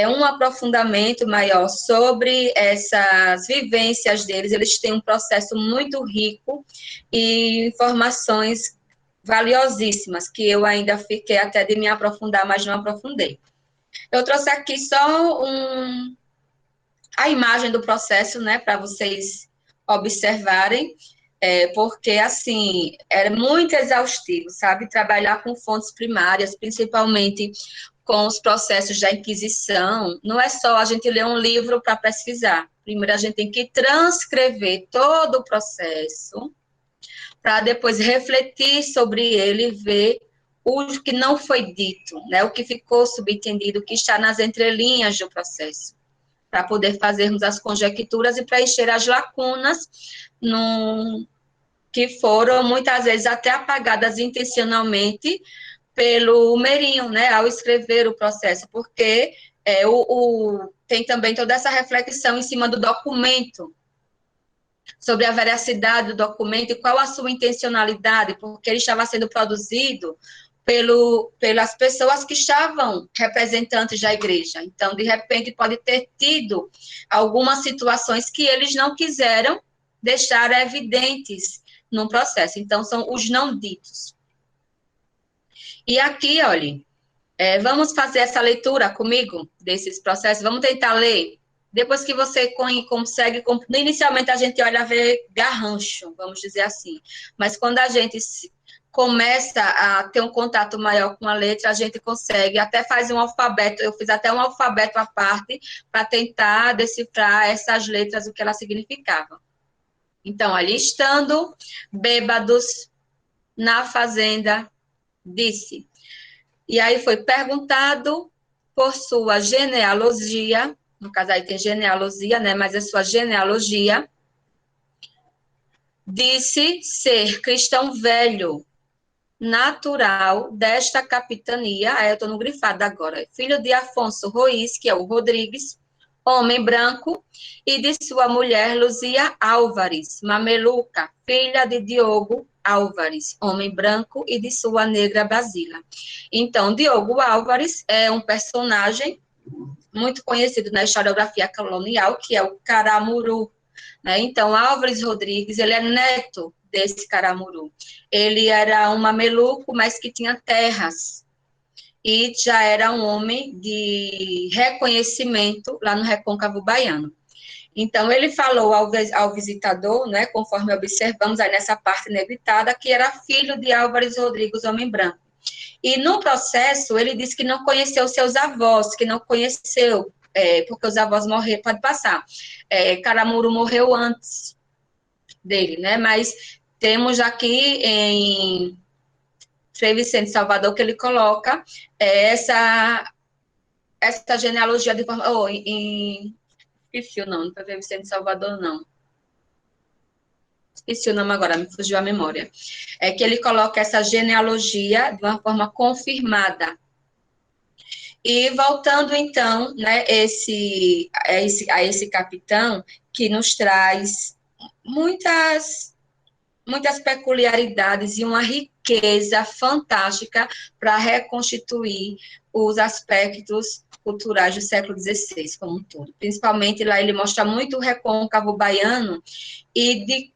um aprofundamento maior sobre essas vivências deles. Eles têm um processo muito rico e informações valiosíssimas, que eu ainda fiquei até de me aprofundar, mas não aprofundei. Eu trouxe aqui só a imagem do processo, né, para vocês observarem, porque, assim, era muito exaustivo, sabe, trabalhar com fontes primárias, principalmente com os processos da Inquisição. Não é só a gente ler um livro para pesquisar. Primeiro, a gente tem que transcrever todo o processo, para depois refletir sobre ele e ver o que não foi dito, né, o que ficou subentendido, o que está nas entrelinhas do processo, para poder fazermos as conjecturas e preencher as lacunas que foram, muitas vezes, até apagadas intencionalmente pelo Meirinho, né, ao escrever o processo, porque tem também toda essa reflexão em cima do documento, sobre a veracidade do documento e qual a sua intencionalidade, porque ele estava sendo produzido pelas pessoas que estavam representantes da igreja. Então, de repente, pode ter tido algumas situações que eles não quiseram deixar evidentes no processo. Então, são os não ditos. E aqui, olha, vamos fazer essa leitura comigo desses processos. Vamos tentar ler. Depois que você consegue... Inicialmente, a gente olha a ver garrancho, vamos dizer assim. Mas quando a gente começa a ter um contato maior com a letra, a gente consegue, até faz um alfabeto, eu fiz até um alfabeto à parte, para tentar decifrar essas letras, o que elas significavam. Então, ali estando bêbados na fazenda, disse. E aí foi perguntado por sua genealogia, no caso aí tem genealogia, né, mas é sua genealogia, disse ser cristão velho, natural desta capitania, aí eu estou no grifado agora, filho de Afonso Ruiz, que é o Rodrigues, homem branco, e de sua mulher Luzia Álvares, mameluca, filha de Diogo Álvares, homem branco, e de sua negra Basília. Então, Diogo Álvares é um personagem muito conhecido na historiografia colonial, que é o Caramuru, né? Então, Álvares Rodrigues, ele é neto desse Caramuru. Ele era um mameluco, mas que tinha terras, e já era um homem de reconhecimento lá no Recôncavo Baiano. Então, ele falou ao visitador, né, conforme observamos aí nessa parte negritada, que era filho de Álvares Rodrigues, homem branco. E no processo, ele disse que não conheceu seus avós, que não conheceu, porque os avós morreram, pode passar. Caramuru morreu antes dele, né, mas temos aqui em Frei Vicente Salvador que ele coloca essa genealogia de forma... esqueci o nome, não foi Frei Vicente Salvador, não. Esqueci o nome agora, me fugiu a memória. É que ele coloca essa genealogia de uma forma confirmada. E voltando, então, né, a esse capitão, que nos traz muitas peculiaridades e uma riqueza fantástica para reconstituir os aspectos culturais do século XVI como um todo. Principalmente lá ele mostra muito o recôncavo baiano e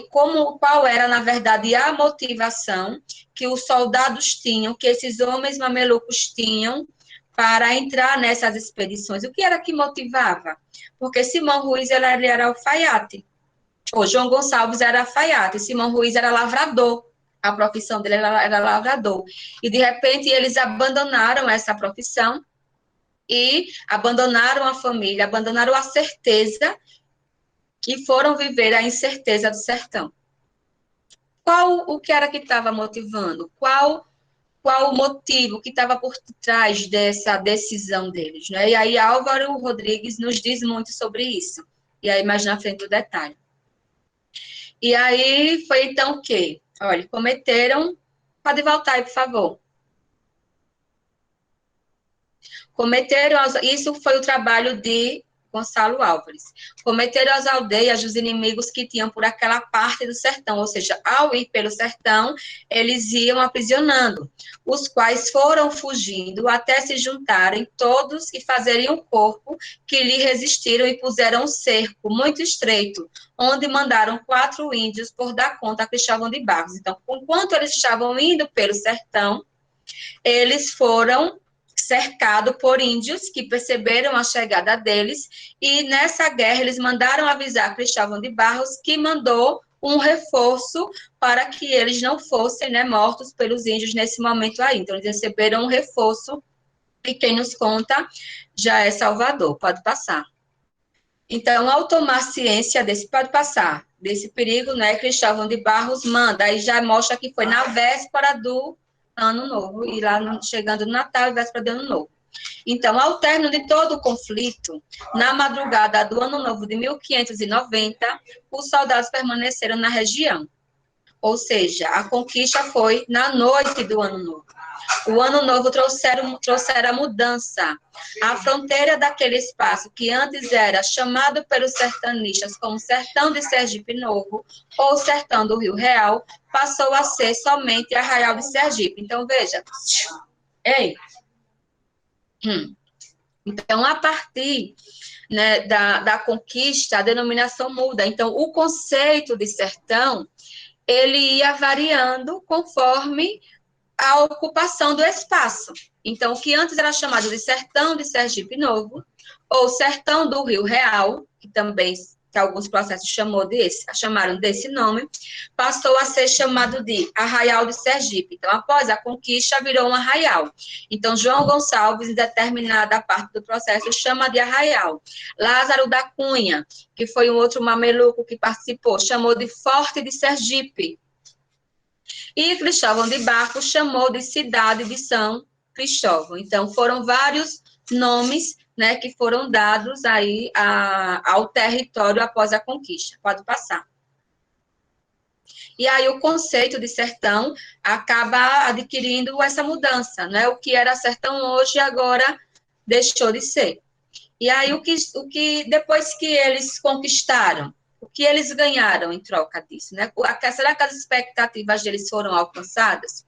qual era, na verdade, a motivação que os soldados tinham, que esses homens mamelucos tinham, para entrar nessas expedições. O que era que motivava? Porque Simão Ruiz ele era alfaiate, ou João Gonçalves era alfaiate, Simão Ruiz era lavrador, a profissão dele era lavrador. E, de repente, eles abandonaram essa profissão e abandonaram a família, abandonaram a certeza e foram viver a incerteza do sertão. O que era que estava motivando? Qual o motivo que estava por trás dessa decisão deles, né? E aí Álvaro Rodrigues nos diz muito sobre isso. E aí mais na frente o detalhe. E aí foi então o quê? Olha, cometeram... Pode voltar aí, por favor. Isso foi o trabalho de Gonçalo Álvares. Cometeram as aldeias dos inimigos que tinham por aquela parte do sertão, ou seja, ao ir pelo sertão, eles iam aprisionando, os quais foram fugindo até se juntarem todos e fazerem um corpo que lhe resistiram e puseram um cerco muito estreito, onde mandaram 4 índios por dar conta a Cristóvão de Barros. Então, enquanto eles estavam indo pelo sertão, eles foram cercado por índios que perceberam a chegada deles, e nessa guerra eles mandaram avisar Cristóvão de Barros, que mandou um reforço para que eles não fossem, né, mortos pelos índios nesse momento aí. Então, eles receberam um reforço, e quem nos conta já é Salvador. Pode passar. Então, ao tomar ciência desse perigo, né, Cristóvão de Barros manda, aí já mostra que foi na véspera do Ano Novo, e lá chegando no Natal e véspera do Ano Novo. Então, ao término de todo o conflito, na madrugada do Ano Novo de 1590, os soldados permaneceram na região. Ou seja, a conquista foi na noite do Ano Novo. O Ano Novo trouxeram a mudança. A fronteira daquele espaço que antes era chamado pelos sertanistas como Sertão de Sergipe Novo, ou Sertão do Rio Real, passou a ser somente Arraial de Sergipe. Então, veja. Ei. Então, a partir, né, da conquista, a denominação muda. Então, o conceito de sertão, ele ia variando conforme a ocupação do espaço. Então, o que antes era chamado de Sertão de Sergipe Novo, ou Sertão do Rio Real, que alguns processos chamaram desse nome, passou a ser chamado de Arraial de Sergipe. Então, após a conquista, virou um arraial. Então, João Gonçalves, em determinada parte do processo, chama de arraial. Lázaro da Cunha, que foi um outro mameluco que participou, chamou de Forte de Sergipe. E Cristóvão de Barros chamou de Cidade de São Cristóvão. Então, foram vários nomes, né, que foram dados aí ao território após a conquista. Pode passar. E aí o conceito de sertão acaba adquirindo essa mudança, né? O que era sertão hoje, agora deixou de ser. E aí o que depois que eles conquistaram, o que eles ganharam em troca disso, né? Será que as expectativas deles foram alcançadas?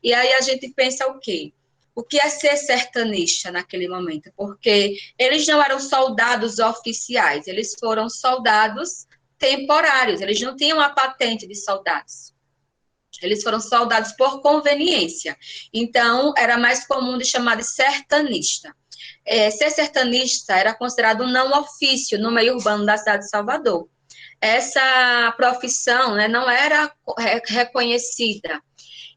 E aí a gente pensa o quê? O que é ser sertanista naquele momento? Porque eles não eram soldados oficiais, eles foram soldados temporários, eles não tinham a patente de soldados. Eles foram soldados por conveniência. Então, era mais comum de chamar de sertanista. Ser sertanista era considerado um não ofício no meio urbano da cidade de Salvador. Essa profissão, né, não era reconhecida.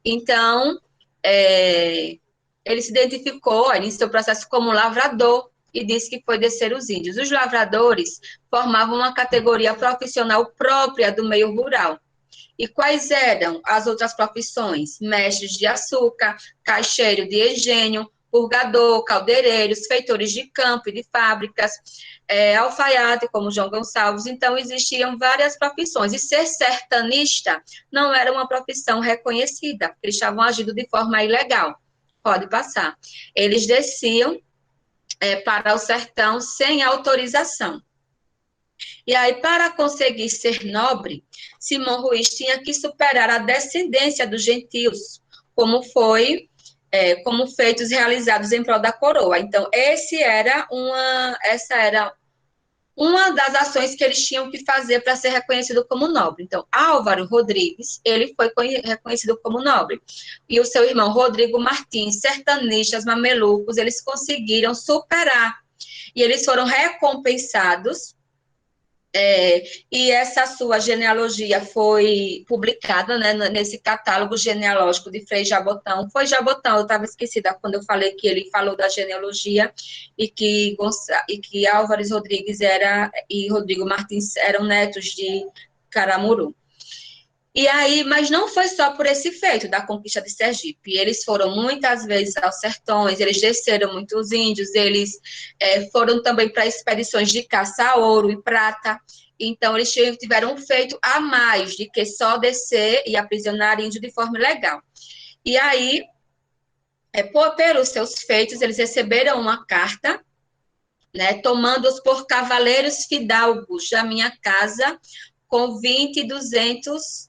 Então, ele se identificou, iniciou o processo como lavrador e disse que foi descer os índios. Os lavradores formavam uma categoria profissional própria do meio rural. E quais eram as outras profissões? Mestres de açúcar, caixeiro de engenho, purgador, caldeireiros, feitores de campo e de fábricas, alfaiate, como João Gonçalves. Então, existiam várias profissões. E ser sertanista não era uma profissão reconhecida, porque eles estavam agindo de forma ilegal. Pode passar. Eles desciam para o sertão sem autorização. E aí, para conseguir ser nobre, Simão Ruiz tinha que superar a descendência dos gentios, como feitos realizados em prol da coroa. Então, essa era uma das ações que eles tinham que fazer para ser reconhecido como nobre. Então, Álvaro Rodrigues, ele foi reconhecido como nobre. E o seu irmão Rodrigo Martins, sertanistas, mamelucos, eles conseguiram superar. E eles foram recompensados. E essa sua genealogia foi publicada, né, nesse catálogo genealógico de Frei Jabotão. Foi Jabotão, eu estava esquecida quando eu falei que ele falou da genealogia e que Álvares Rodrigues e Rodrigo Martins eram netos de Caramuru. E aí, mas não foi só por esse feito da conquista de Sergipe. Eles foram muitas vezes aos sertões, eles desceram muitos índios, eles foram também para expedições de caça a ouro e prata. Então, eles tiveram um feito a mais de que só descer e aprisionar índio de forma ilegal. E aí, pelos seus feitos, eles receberam uma carta, né, tomando-os por cavaleiros fidalgos da minha casa, com 20,200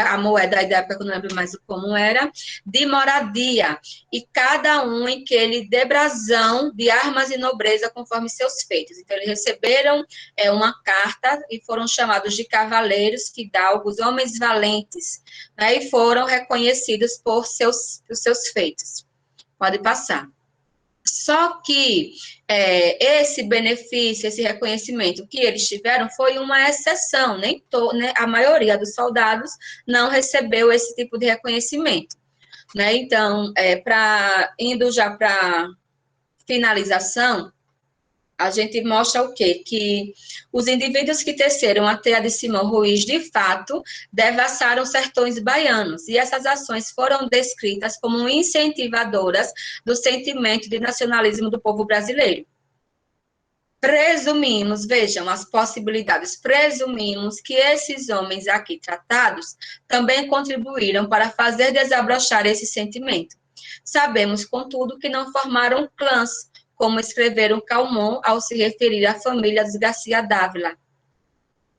a moeda da época, que eu não lembro mais como era, de moradia, e cada um em que ele dê brasão de armas e nobreza conforme seus feitos. Então, eles receberam uma carta e foram chamados de cavaleiros, fidalgos, homens valentes, né, e foram reconhecidos por seus feitos. Pode passar. Só que esse benefício, esse reconhecimento que eles tiveram foi uma exceção, né? A maioria dos soldados não recebeu esse tipo de reconhecimento, né? Então, indo já para finalização, a gente mostra o quê? Que os indivíduos que teceram a teia de Simão Ruiz, de fato, devassaram sertões baianos, e essas ações foram descritas como incentivadoras do sentimento de nacionalismo do povo brasileiro. Presumimos, vejam as possibilidades, presumimos que esses homens aqui tratados também contribuíram para fazer desabrochar esse sentimento. Sabemos, contudo, que não formaram clãs, como escreveram Calmon ao se referir à família dos Garcia Dávila,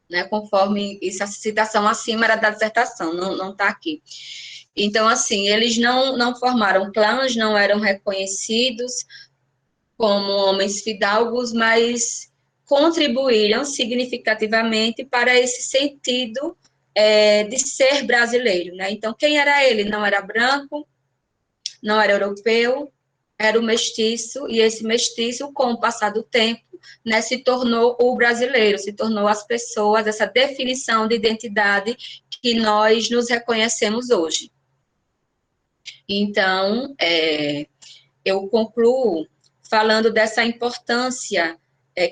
né, conforme essa citação acima era da dissertação, não está aqui. Então, assim, eles não formaram clãs, não eram reconhecidos como homens fidalgos, mas contribuíram significativamente para esse sentido de ser brasileiro, né? Então, quem era ele? Não era branco, não era europeu, era o mestiço, e esse mestiço, com o passar do tempo, né, se tornou o brasileiro, se tornou as pessoas, essa definição de identidade que nós nos reconhecemos hoje. Então, eu concluo falando dessa importância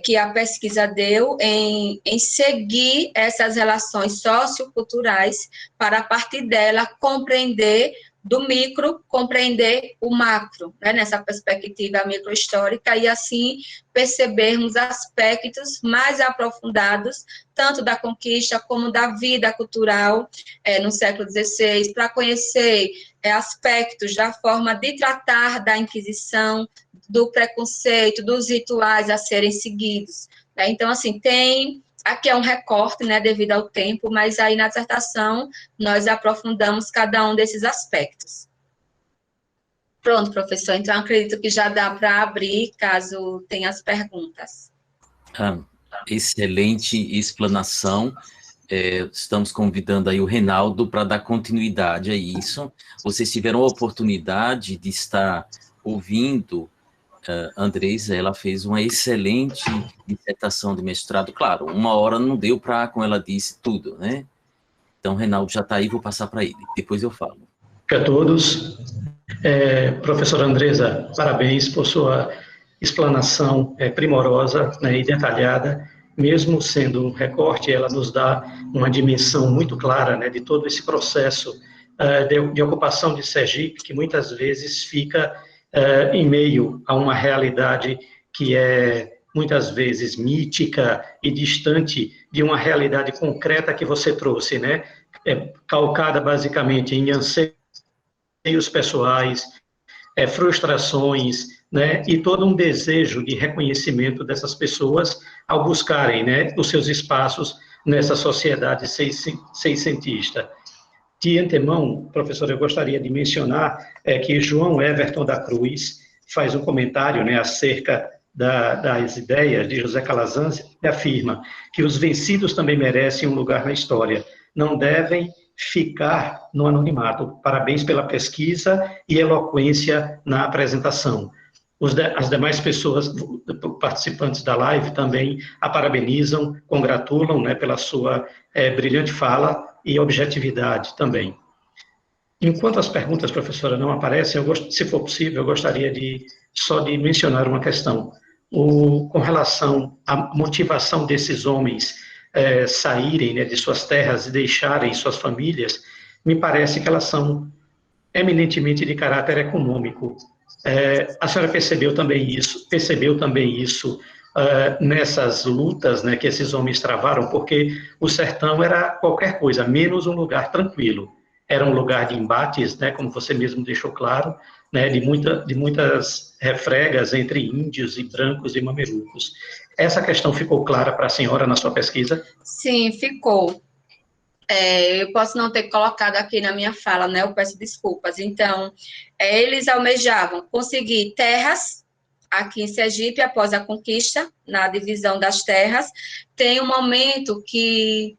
que a pesquisa deu em seguir essas relações socioculturais para, a partir dela, compreender do micro, compreender o macro, né, nessa perspectiva microhistórica, e assim percebermos aspectos mais aprofundados, tanto da conquista como da vida cultural no século XVI, para conhecer aspectos da forma de tratar da Inquisição, do preconceito, dos rituais a serem seguidos. Né? Então, assim, aqui é um recorte, né, devido ao tempo, mas aí na dissertação nós aprofundamos cada um desses aspectos. Pronto, professor, então acredito que já dá para abrir, caso tenha as perguntas. Excelente explanação. Estamos convidando aí o Reinaldo para dar continuidade a isso. Vocês tiveram a oportunidade de estar ouvindo Andresa, ela fez uma excelente dissertação de mestrado. Claro, 1 hora não deu para, como ela disse, tudo, né? Então, o Reinaldo já está aí, vou passar para ele. Depois eu falo. A todos. Professora Andresa, parabéns por sua explanação primorosa, né, e detalhada. Mesmo sendo um recorte, ela nos dá uma dimensão muito clara, né, de todo esse processo de ocupação de Sergipe, que muitas vezes fica em meio a uma realidade que é muitas vezes mítica e distante de uma realidade concreta que você trouxe, né? Calcada basicamente em anseios pessoais, frustrações, né? E todo um desejo de reconhecimento dessas pessoas ao buscarem, né, os seus espaços nessa sociedade seiscentista. De antemão, professor, eu gostaria de mencionar que João Everton da Cruz faz um comentário, né, acerca das ideias de José Calazans, afirma que os vencidos também merecem um lugar na história, não devem ficar no anonimato. Parabéns pela pesquisa e eloquência na apresentação. As demais pessoas, participantes da live, também a parabenizam, congratulam, né, pela sua brilhante fala e objetividade também. Enquanto as perguntas, professora, não aparecem, se for possível, eu gostaria só de mencionar uma questão. Com relação à motivação desses homens saírem, né, de suas terras e deixarem suas famílias, me parece que elas são eminentemente de caráter econômico. A senhora percebeu também isso nessas lutas, né, que esses homens travaram, porque o sertão era qualquer coisa, menos um lugar tranquilo. Era um lugar de embates, né, como você mesmo deixou claro, né, de muitas refregas entre índios e brancos e mamelucos. Essa questão ficou clara para a senhora na sua pesquisa? Sim, ficou. Eu posso não ter colocado aqui na minha fala, né? Eu peço desculpas. Então, eles almejavam conseguir terras aqui em Sergipe após a conquista, na divisão das terras. Tem um momento que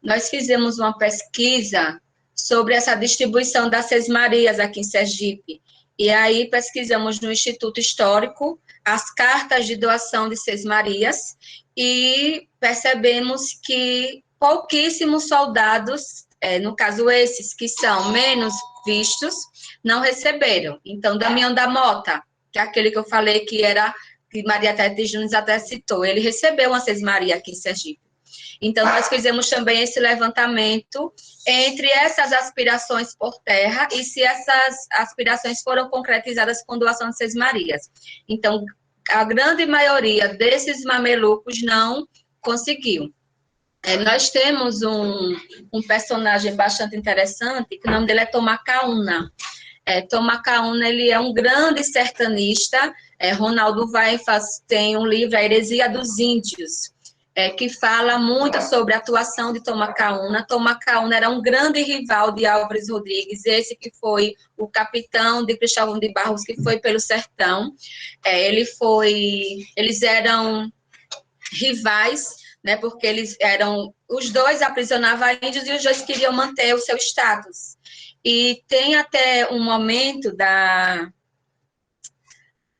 nós fizemos uma pesquisa sobre essa distribuição das sesmarias aqui em Sergipe. E aí pesquisamos no Instituto Histórico as cartas de doação de sesmarias e percebemos que pouquíssimos soldados, no caso esses que são menos vistos, não receberam. Então, Damião da Mota, que é aquele que eu falei que Maria Tete Nunes até citou, ele recebeu uma sesmaria aqui em Sergipe. Então, nós fizemos também esse levantamento entre essas aspirações por terra e se essas aspirações foram concretizadas com doação de sesmarias. Então, a grande maioria desses mamelucos não conseguiu. Nós temos um personagem bastante interessante, que o nome dele é Tomacaúna. Tomacaúna, ele é um grande sertanista. Ronaldo Vaifas tem um livro, A Heresia dos Índios, que fala muito sobre a atuação de Tomacaúna. Tomacaúna era um grande rival de Álvares Rodrigues, esse que foi o capitão de Cristóvão de Barros, que foi pelo sertão. Eles eram rivais, né, porque os dois aprisionavam índios e os dois queriam manter o seu status. E tem até um momento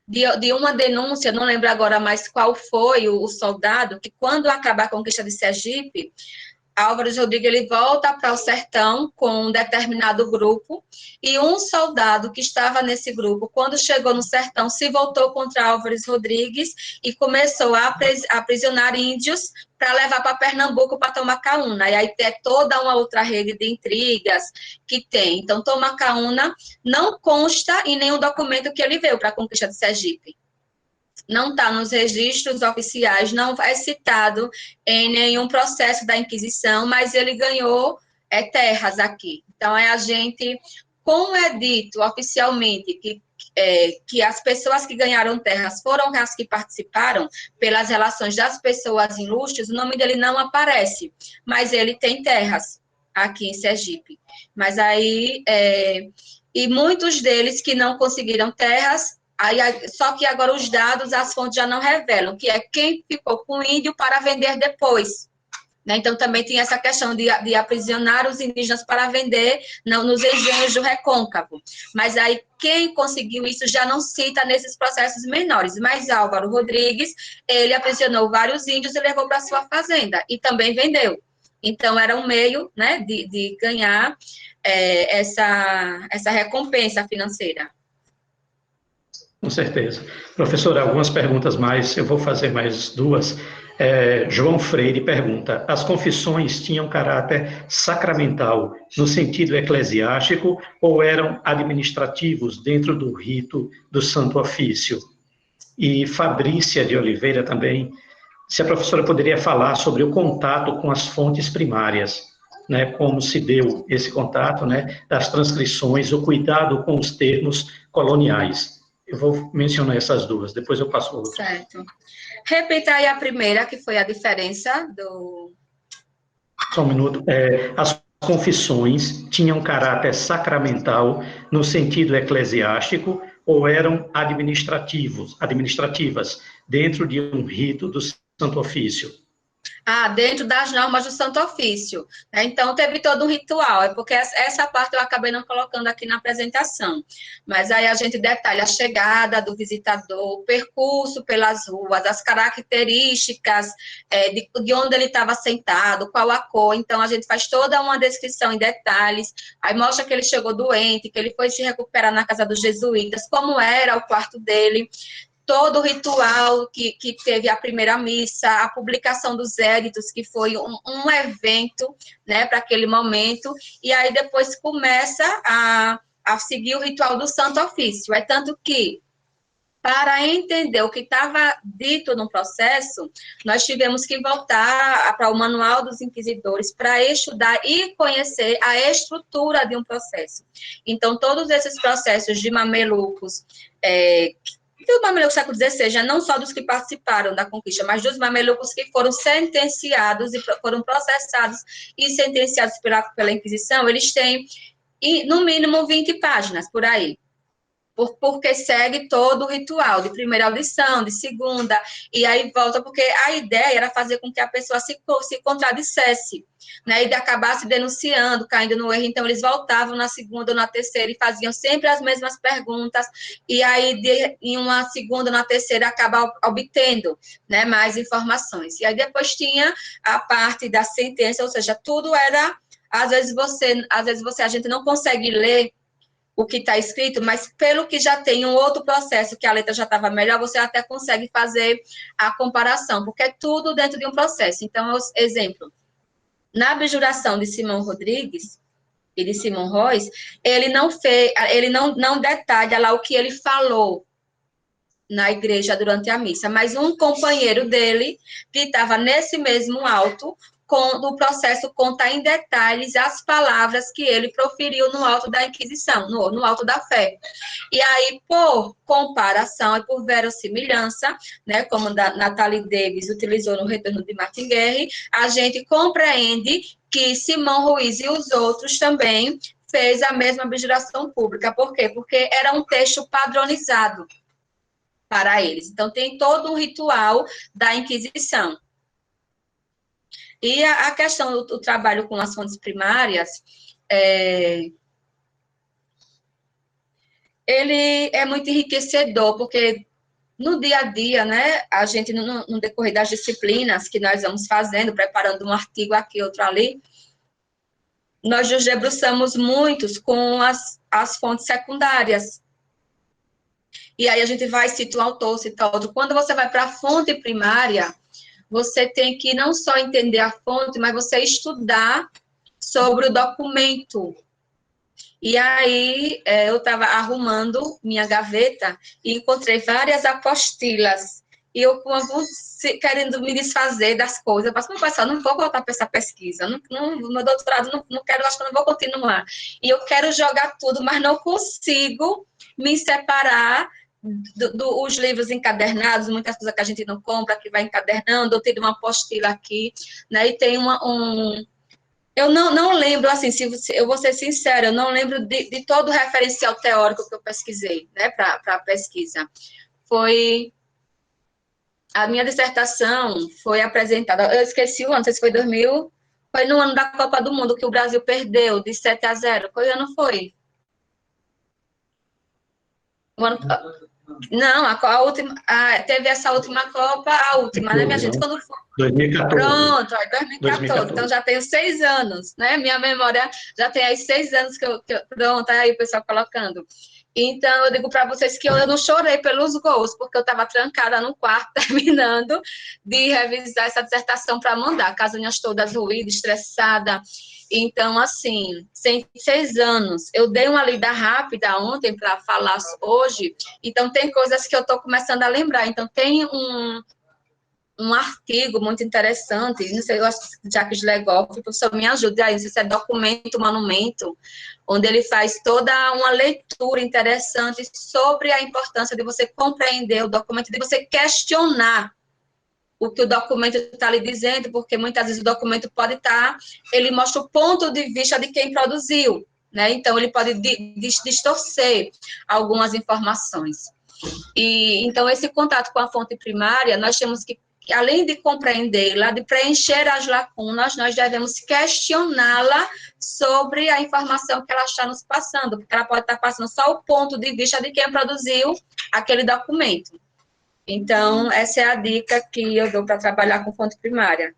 de uma denúncia, não lembro agora mais qual foi o soldado, que quando acaba a conquista de Sergipe, Álvares Rodrigues ele volta para o sertão com um determinado grupo, e um soldado que estava nesse grupo, quando chegou no sertão, se voltou contra Álvares Rodrigues e começou a aprisionar índios para levar para Pernambuco para Tomacaúna. E aí tem toda uma outra rede de intrigas que tem. Então, Tomacaúna não consta em nenhum documento que ele veio para a conquista de Sergipe. Não está nos registros oficiais, não é citado em nenhum processo da Inquisição, mas ele ganhou terras aqui. Então, como é dito oficialmente que as pessoas que ganharam terras foram as que participaram pelas relações das pessoas ilustres, o nome dele não aparece, mas ele tem terras aqui em Sergipe. Mas aí, e muitos deles que não conseguiram terras, só que agora os dados, as fontes já não revelam, que é quem ficou com o índio para vender depois. Né? Então, também tem essa questão de aprisionar os indígenas para vender nos engenhos do Recôncavo. Mas aí, quem conseguiu isso já não cita nesses processos menores. Mas Álvaro Rodrigues, ele aprisionou vários índios e levou para sua fazenda, e também vendeu. Então, era um meio, né, de ganhar essa recompensa financeira. Com certeza. Professora, algumas perguntas mais, eu vou fazer mais duas. João Freire pergunta: as confissões tinham caráter sacramental no sentido eclesiástico ou eram administrativos dentro do rito do Santo Ofício? E Fabrícia de Oliveira também, se a professora poderia falar sobre o contato com as fontes primárias, né, como se deu esse contato, né, das transcrições, o cuidado com os termos coloniais. Eu vou mencionar essas duas, depois eu passo a outra. Certo. Repita aí a primeira, que foi a diferença do... Só um minuto. As confissões tinham caráter sacramental no sentido eclesiástico ou eram administrativas, dentro de um rito do Santo Ofício? Dentro das normas do Santo Ofício, né? Então, teve todo um ritual, é porque essa parte eu acabei não colocando aqui na apresentação, mas aí a gente detalha a chegada do visitador, o percurso pelas ruas, as características de onde ele estava sentado, qual a cor, então a gente faz toda uma descrição em detalhes, aí mostra que ele chegou doente, que ele foi se recuperar na casa dos jesuítas, como era o quarto dele, todo o ritual que teve a primeira missa, a publicação dos éditos, que foi um evento, né, para aquele momento, e aí depois começa a seguir o ritual do Santo Ofício. É tanto que, para entender o que estava dito no processo, nós tivemos que voltar para o Manual dos Inquisidores para estudar e conhecer a estrutura de um processo. Então, todos esses processos de mamelucos, do mameluco do século XVI, já não só dos que participaram da conquista, mas dos mamelucos que foram sentenciados e foram processados e sentenciados pela Inquisição, eles têm, no mínimo, 20 páginas por aí. Porque segue todo o ritual, de primeira audição, de segunda, e aí volta, porque a ideia era fazer com que a pessoa se contradissesse, né, e de acabar se denunciando, caindo no erro, então eles voltavam na segunda ou na terceira e faziam sempre as mesmas perguntas, e aí em uma segunda ou na terceira acaba obtendo, né, mais informações. E aí depois tinha a parte da sentença, ou seja, tudo era, às vezes a gente não consegue ler o que está escrito, mas pelo que já tem um outro processo, que a letra já estava melhor, você até consegue fazer a comparação, porque é tudo dentro de um processo. Então, exemplo, na abjuração de Simão Rodrigues e de Simão Royce, ele não detalha lá o que ele falou na igreja durante a missa, mas um companheiro dele, que estava nesse mesmo auto, o processo conta em detalhes as palavras que ele proferiu no auto da Inquisição, no auto da fé. E aí, por comparação e por verossimilhança, né, como Nathalie Davis utilizou no Retorno de Martin Guerre, a gente compreende que Simão Ruiz e os outros também fez a mesma abjuração pública. Por quê? Porque era um texto padronizado para eles. Então, tem todo um ritual da Inquisição. E a questão do trabalho com as fontes primárias, ele é muito enriquecedor, porque no dia a dia, né, a gente, no decorrer das disciplinas que nós vamos fazendo, preparando um artigo aqui, outro ali, nós nos debruçamos muitos com as fontes secundárias. E aí a gente vai citar um autor, citar outro. Quando você vai para a fonte primária, você tem que não só entender a fonte, mas você estudar sobre o documento. E aí, eu estava arrumando minha gaveta e encontrei várias apostilas. E eu querendo me desfazer das coisas. Eu falei, pessoal, não vou voltar para essa pesquisa. Meu doutorado, não quero, acho que não vou continuar. E eu quero jogar tudo, mas não consigo me separar os livros encadernados, muitas coisas que a gente não compra, que vai encadernando. Eu tenho uma apostila aqui, né, e tem eu não lembro, assim, eu vou ser sincera, eu não lembro de todo o referencial teórico que eu pesquisei, né, para a pesquisa. A minha dissertação foi apresentada, eu esqueci o ano, não sei se foi 2000, foi no ano da Copa do Mundo, que o Brasil perdeu de 7-0, qual ano foi? Não, a última, teve essa última Copa, a última, né, minha gente? Quando foi? 2014. Pronto, 2014. Então já tenho 6 anos, né? Minha memória já tem aí 6 anos que eu pronto, aí o pessoal colocando. Então, eu digo para vocês que eu não chorei pelos gols, porque eu estava trancada no quarto, terminando de revisar essa dissertação para mandar, com as unhas todas ruídas, estressada. Então, assim, 6 anos. Eu dei uma lida rápida ontem para falar hoje, então tem coisas que eu estou começando a lembrar. Então, tem um artigo muito interessante, não sei, eu acho que Jacques Legoff, o professor me ajuda aí, não sei se é Documento, Monumento, onde ele faz toda uma leitura interessante sobre a importância de você compreender o documento, de você questionar o que o documento está lhe dizendo, porque muitas vezes o documento pode estar, ele mostra o ponto de vista de quem produziu, né? Então, ele pode distorcer algumas informações. E, então, esse contato com a fonte primária, nós temos que, além de compreendê-la, de preencher as lacunas, nós devemos questioná-la sobre a informação que ela está nos passando, porque ela pode estar passando só o ponto de vista de quem produziu aquele documento. Então, essa é a dica que eu dou para trabalhar com fonte primária.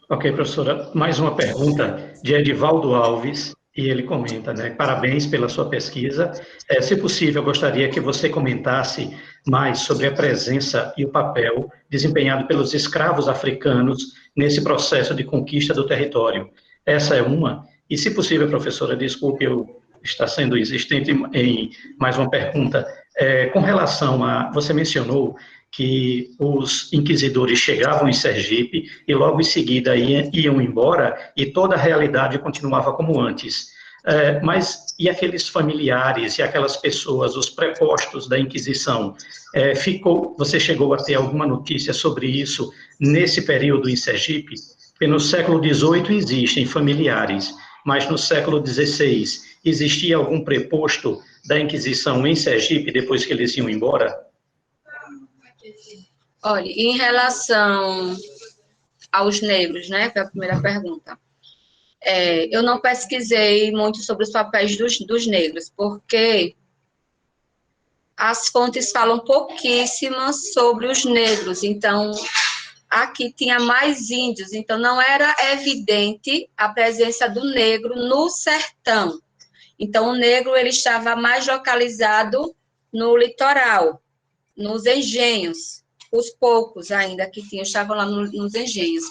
Ok, professora. Mais uma pergunta de Edivaldo Alves, e ele comenta, né? Parabéns pela sua pesquisa. Se possível, eu gostaria que você comentasse mais sobre a presença e o papel desempenhado pelos escravos africanos nesse processo de conquista do território. Essa é uma. E, se possível, professora, desculpe, eu estar sendo insistente em mais uma pergunta. Com relação a... Você mencionou que os inquisidores chegavam em Sergipe e logo em seguida iam embora e toda a realidade continuava como antes. Mas e aqueles familiares e aquelas pessoas, os prepostos da Inquisição, você chegou a ter alguma notícia sobre isso nesse período em Sergipe? Porque no século XVIII existem familiares, mas no século XVI existia algum preposto da Inquisição em Sergipe depois que eles iam embora? Olha, em relação aos negros, né, foi a primeira pergunta. Eu não pesquisei muito sobre os papéis dos negros, porque as fontes falam pouquíssimas sobre os negros, então aqui tinha mais índios, então não era evidente a presença do negro no sertão. Então o negro ele estava mais localizado no litoral, nos engenhos. Os poucos ainda que tinham, estavam lá nos engenhos.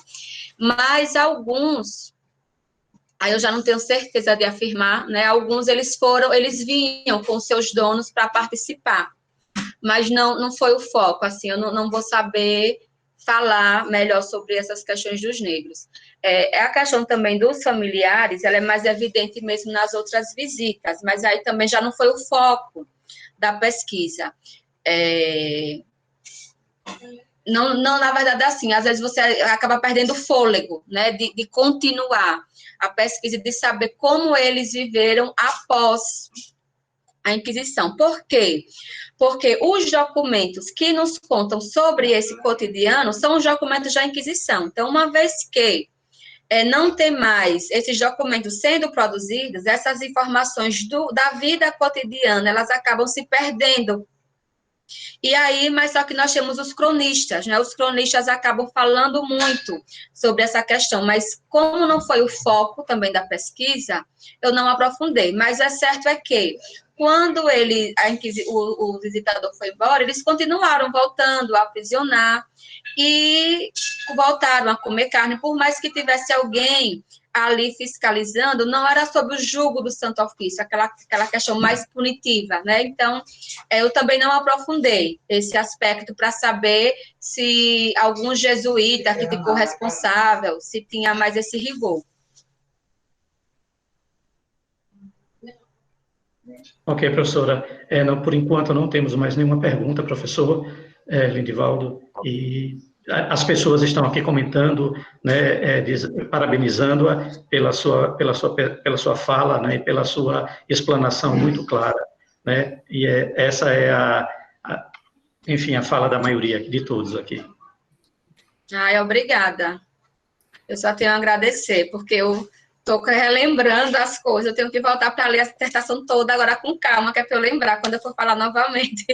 Mas alguns, aí eu já não tenho certeza de afirmar, né? Alguns eles vinham com seus donos para participar. Mas não foi o foco, assim, eu não vou saber falar melhor sobre essas questões dos negros. A questão também dos familiares, ela é mais evidente mesmo nas outras visitas, mas aí também já não foi o foco da pesquisa. Não, na verdade, assim, às vezes você acaba perdendo o fôlego, né, de continuar a pesquisa e de saber como eles viveram após a Inquisição. Por quê? Porque os documentos que nos contam sobre esse cotidiano são os documentos da Inquisição. Então, uma vez que não tem mais esses documentos sendo produzidos, essas informações da vida cotidiana, elas acabam se perdendo. E aí, mas só que nós temos os cronistas, né? Os cronistas acabam falando muito sobre essa questão, mas como não foi o foco também da pesquisa, eu não aprofundei. Mas certo é que, quando o visitador foi embora, eles continuaram voltando a aprisionar e voltaram a comer carne, por mais que tivesse alguém ali fiscalizando, não era sob o jugo do Santo Ofício, aquela questão mais punitiva, né? Então, eu também não aprofundei esse aspecto para saber se algum jesuíta que ficou responsável, se tinha mais esse rigor. Ok, professora. Por enquanto, não temos mais nenhuma pergunta, professor Lindivaldo, e as pessoas estão aqui comentando, né, parabenizando-a pela sua fala, né, e pela sua explanação muito clara, né, e essa é enfim, a fala da maioria, de todos aqui. Obrigada. Eu só tenho a agradecer, porque eu estou relembrando as coisas, eu tenho que voltar para ler a dissertação toda agora com calma, que é para eu lembrar quando eu for falar novamente.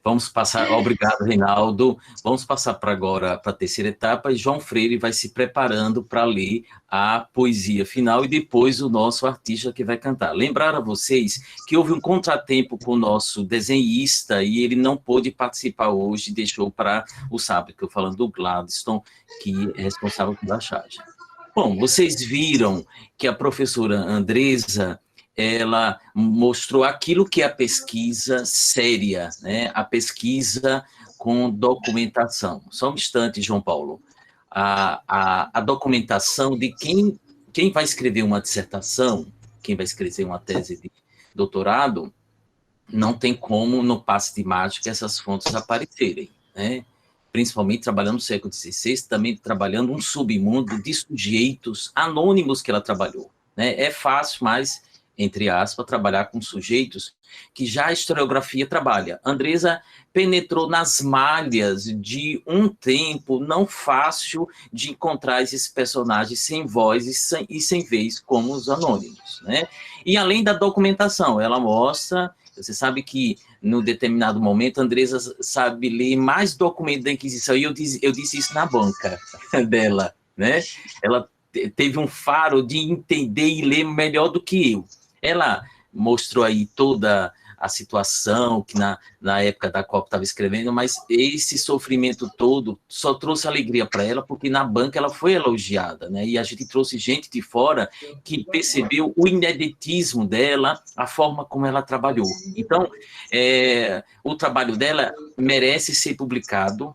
Vamos passar, obrigado, Reinaldo. Vamos passar para agora para a terceira etapa, e João Freire vai se preparando para ler a poesia final e depois o nosso artista que vai cantar. Lembrar a vocês que houve um contratempo com o nosso desenhista e ele não pôde participar hoje, deixou para o sábado, que eu falando do Gladstone, que é responsável pela charge. Bom, vocês viram que a professora Andresa, ela mostrou aquilo que é a pesquisa séria, né? A pesquisa com documentação. Só um instante, João Paulo. A documentação de quem vai escrever uma dissertação, quem vai escrever uma tese de doutorado, não tem como, no passe de mágica, essas fontes aparecerem, né? principalmente trabalhando no século XVI, também trabalhando um submundo de sujeitos anônimos que ela trabalhou, né? É fácil, mas, entre aspas, trabalhar com sujeitos que já a historiografia trabalha. Andresa penetrou nas malhas de um tempo não fácil de encontrar esses personagens sem voz e sem vez, como os anônimos, né? E além da documentação, ela mostra, você sabe que, num determinado momento, a Andresa sabe ler mais documentos da Inquisição, e eu disse isso na banca dela, né? Ela teve um faro de entender e ler melhor do que eu. Ela mostrou aí toda a situação que na época da Copa estava escrevendo, mas esse sofrimento todo só trouxe alegria para ela, porque na banca ela foi elogiada, né? E a gente trouxe gente de fora que percebeu o ineditismo dela, a forma como ela trabalhou. Então, o trabalho dela merece ser publicado,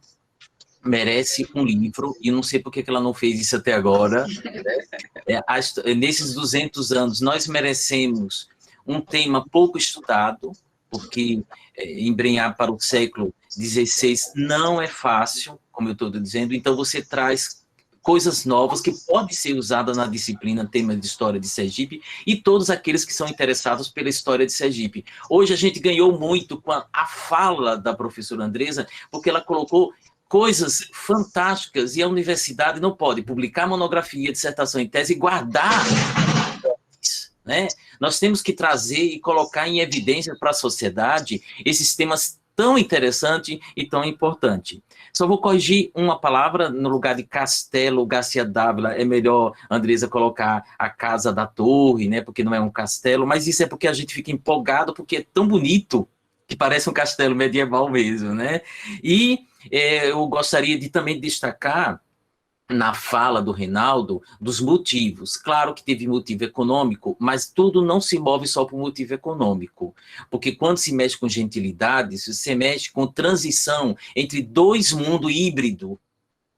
merece um livro, e não sei por que ela não fez isso até agora. Nesses 200 anos, nós merecemos um tema pouco estudado, porque embrenhar para o século XVI não é fácil, como eu estou dizendo, então você traz coisas novas que podem ser usadas na disciplina tema de História de Sergipe, e todos aqueles que são interessados pela História de Sergipe. Hoje a gente ganhou muito com a fala da professora Andresa, porque ela colocou coisas fantásticas, e a universidade não pode publicar monografia, dissertação em tese e guardar, né? Nós temos que trazer e colocar em evidência para a sociedade esses temas tão interessantes e tão importantes. Só vou corrigir uma palavra, no lugar de Castelo Garcia Dávila, é melhor, Andresa, colocar a Casa da Torre, né? Porque não é um castelo, mas isso é porque a gente fica empolgado, porque é tão bonito, que parece um castelo medieval mesmo, né? E eu gostaria de também destacar, na fala do Reinaldo, dos motivos. Claro que teve motivo econômico, mas tudo não se move só por motivo econômico, porque quando se mexe com gentilidades, você mexe com transição entre dois mundos híbridos,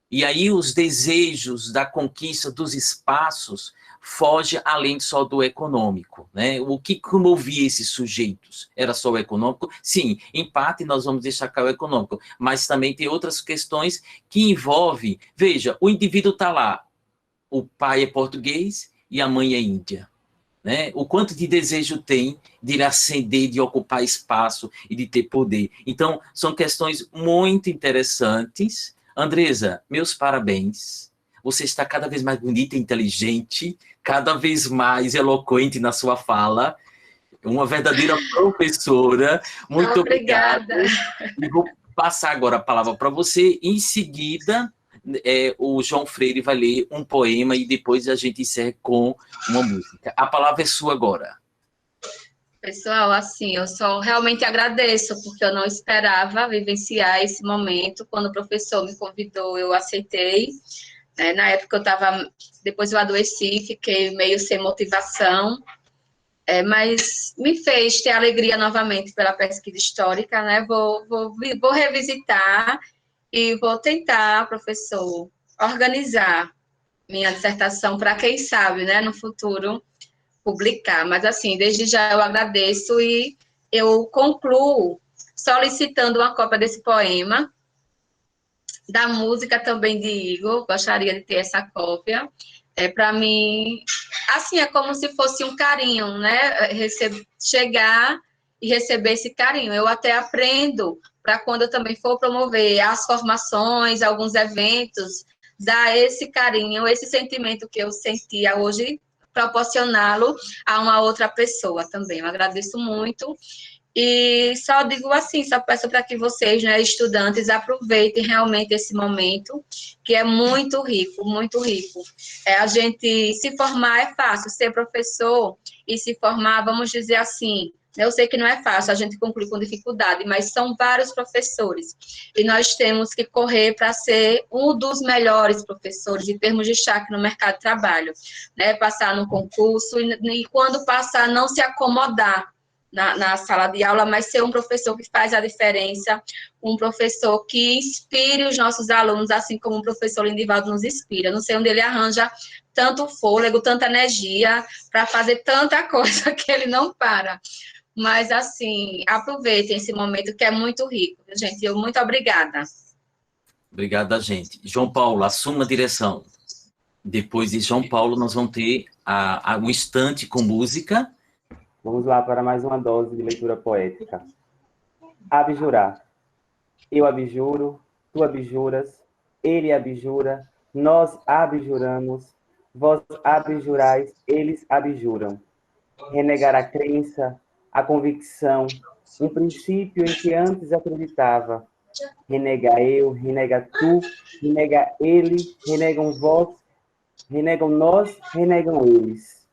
e aí os desejos da conquista dos espaços foge além só do econômico, né? O que comovia esses sujeitos? Era só o econômico? Sim, em parte nós vamos destacar o econômico, mas também tem outras questões que envolvem, veja, o indivíduo está lá, o pai é português e a mãe é índia, né? O quanto de desejo tem de ele ascender, de ocupar espaço e de ter poder. Então, são questões muito interessantes. Andresa, meus parabéns. Você está cada vez mais bonita e inteligente, cada vez mais eloquente na sua fala, uma verdadeira professora. Muito obrigado. E vou passar agora a palavra para você. Em seguida, o João Freire vai ler um poema e depois a gente encerra com uma música. A palavra é sua agora. Pessoal, assim, eu só realmente agradeço, porque eu não esperava vivenciar esse momento. Quando o professor me convidou, eu aceitei. Na época eu estava, depois eu adoeci, fiquei meio sem motivação, mas me fez ter alegria novamente pela pesquisa histórica, né? Vou revisitar e vou tentar, professor, organizar minha dissertação para, quem sabe, né, no futuro, publicar. Mas, assim, desde já eu agradeço e eu concluo solicitando uma cópia desse poema, da música também de Igor, gostaria de ter essa cópia. Para mim, assim, é como se fosse um carinho, né? Chegar e receber esse carinho. Eu até aprendo para quando eu também for promover as formações, alguns eventos, dar esse carinho, esse sentimento que eu sentia hoje, proporcioná-lo a uma outra pessoa também. Eu agradeço muito. E só digo assim, só peço para que vocês, né, estudantes, aproveitem realmente esse momento, que é muito rico, muito rico. A gente se formar é fácil, ser professor e se formar, vamos dizer assim, eu sei que não é fácil, a gente conclui com dificuldade, mas são vários professores, e nós temos que correr para ser um dos melhores professores, em termos de destaque no mercado de trabalho, né, passar no concurso, e quando passar, não se acomodar na sala de aula, mas ser um professor que faz a diferença, um professor que inspire os nossos alunos, assim como o professor Lindivaldo nos inspira. Não sei onde ele arranja tanto fôlego, tanta energia para fazer tanta coisa que ele não para. Mas, assim, aproveitem esse momento que é muito rico, gente. Muito obrigada. Obrigada, gente. João Paulo, assuma a direção. Depois de João Paulo, nós vamos ter um instante com música. Vamos lá para mais uma dose de leitura poética. Abjurar. Eu abjuro, tu abjuras, ele abjura, nós abjuramos, vós abjurais, eles abjuram. Renegar a crença, a convicção, um princípio em que antes acreditava. Renega eu, renega tu, renega ele, renegam vós, renegam nós, renegam eles.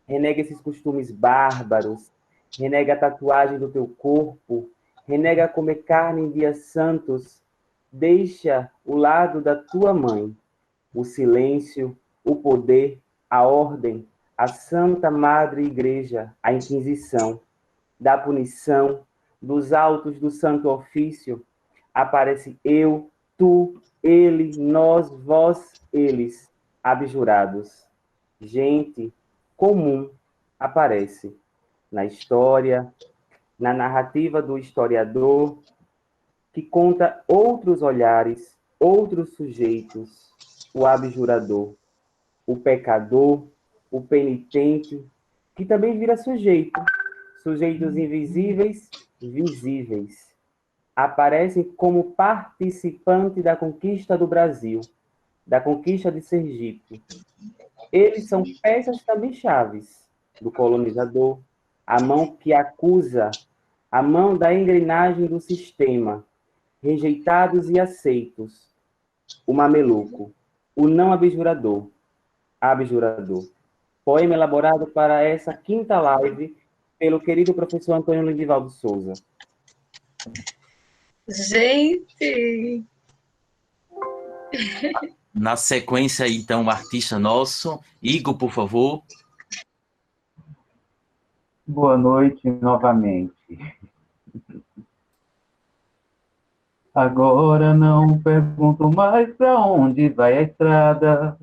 Renega esses costumes bárbaros, renega a tatuagem do teu corpo, renega comer carne em dias santos, deixa o lado da tua mãe, o silêncio, o poder, a ordem, a Santa Madre Igreja, a Inquisição, da punição, dos autos do Santo Ofício, aparece eu, tu, ele, nós, vós, eles, abjurados. Gente comum aparece na história, na narrativa do historiador, que conta outros olhares, outros sujeitos, o abjurador, o pecador, o penitente, que também vira sujeito, sujeitos invisíveis, visíveis. Aparecem como participante da conquista do Brasil, da conquista de Sergipe. Eles são peças também chaves do colonizador, a mão que acusa, a mão da engrenagem do sistema, rejeitados e aceitos, o mameluco, o não abjurador, abjurador. Poema elaborado para essa quinta live pelo querido professor Antônio Lindivaldo Souza. Gente! Na sequência, então, o artista nosso, Igor, por favor. Boa noite novamente. Agora não pergunto mais para onde vai a estrada.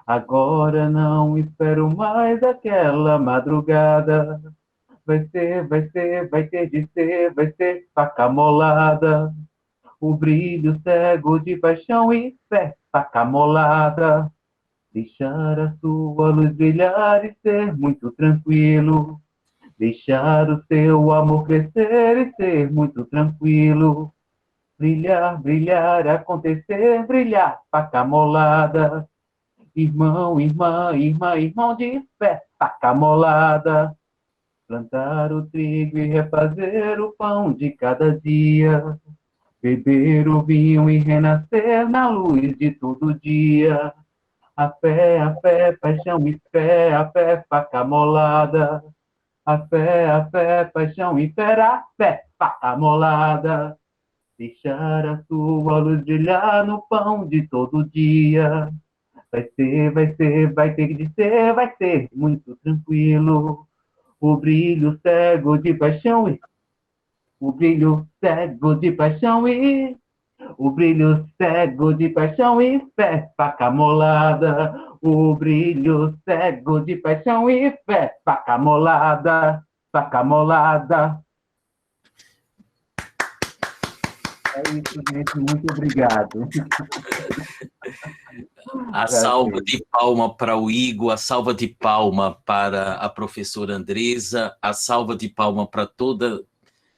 Agora não espero mais aquela madrugada. Vai ser, vai ter de ser, vai ser faca molada. O brilho cego de paixão e fé, faca molada. Deixar a sua luz brilhar e ser muito tranquilo. Deixar o seu amor crescer e ser muito tranquilo. Brilhar, brilhar, acontecer, brilhar, faca molada. Irmão, irmã, irmã, irmão de fé, faca molada. Plantar o trigo e refazer o pão de cada dia. Beber o vinho e renascer na luz de todo dia. A fé, paixão e fé, a fé, faca molada. A fé, paixão e fé, a fé, faca molada. Deixar a sua luz brilhar no pão de todo dia. Vai ser, vai ter de ser, vai ser muito tranquilo. O brilho cego de paixão e... O brilho cego de paixão e... O brilho cego de paixão e fé, faca molada. O brilho cego de paixão e fé, faca molada. Faca molada. É isso, gente. Muito obrigado. A salva de palma para o Igor, a salva de palma para a professora Andresa, a salva de palma para toda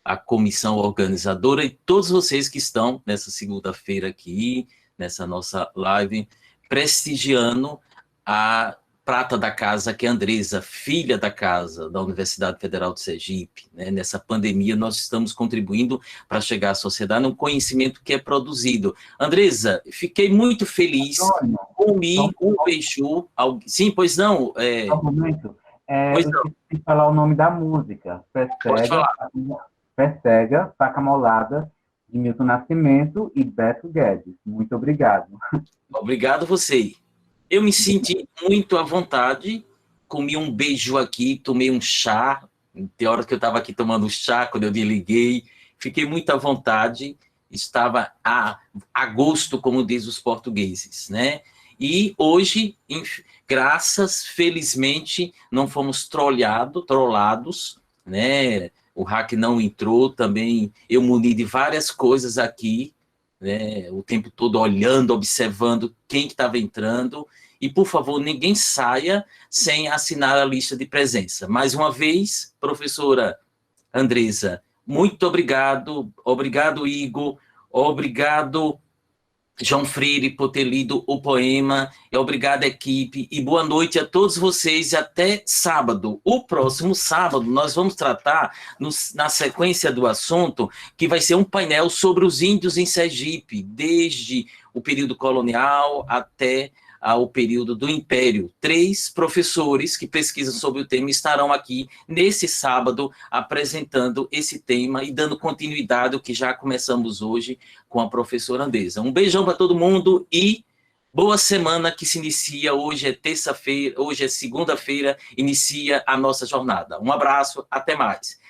a comissão organizadora e todos vocês que estão nessa segunda-feira aqui, nessa nossa live, prestigiando a prata da casa, que é a Andresa, filha da casa da Universidade Federal de Sergipe. Né? Nessa pandemia, nós estamos contribuindo para chegar à sociedade um conhecimento que é produzido. Andresa, fiquei muito feliz, comi um beiju. Sim, pois não? Um momento. Pois eu não. esqueci de falar o nome da música. Pé Cega, Faca Molada, de Milton Nascimento e Beto Guedes. Muito obrigado. Obrigado você. Eu me senti muito à vontade, comi um beijo aqui, tomei um chá, tem horas que eu estava aqui tomando chá, quando eu desliguei, fiquei muito à vontade, estava a gosto, como diz os portugueses, né? E hoje, felizmente, não fomos trollados, né? O hack não entrou, também eu muni de várias coisas aqui, né, o tempo todo olhando, observando quem que estava entrando. E, por favor, ninguém saia sem assinar a lista de presença. Mais uma vez, professora Andresa, muito obrigado. Obrigado, Igor. Obrigado, João Freire, por ter lido o poema. Obrigado, equipe. E boa noite a todos vocês. E até sábado. O próximo sábado, nós vamos tratar, na sequência do assunto, que vai ser um painel sobre os índios em Sergipe, desde o período colonial até ao período do Império. 3 professores que pesquisam sobre o tema estarão aqui nesse sábado apresentando esse tema e dando continuidade ao que já começamos hoje com a professora Andresa. Um beijão para todo mundo e boa semana que se inicia. Hoje é terça-feira, hoje é segunda-feira, inicia a nossa jornada. Um abraço, até mais.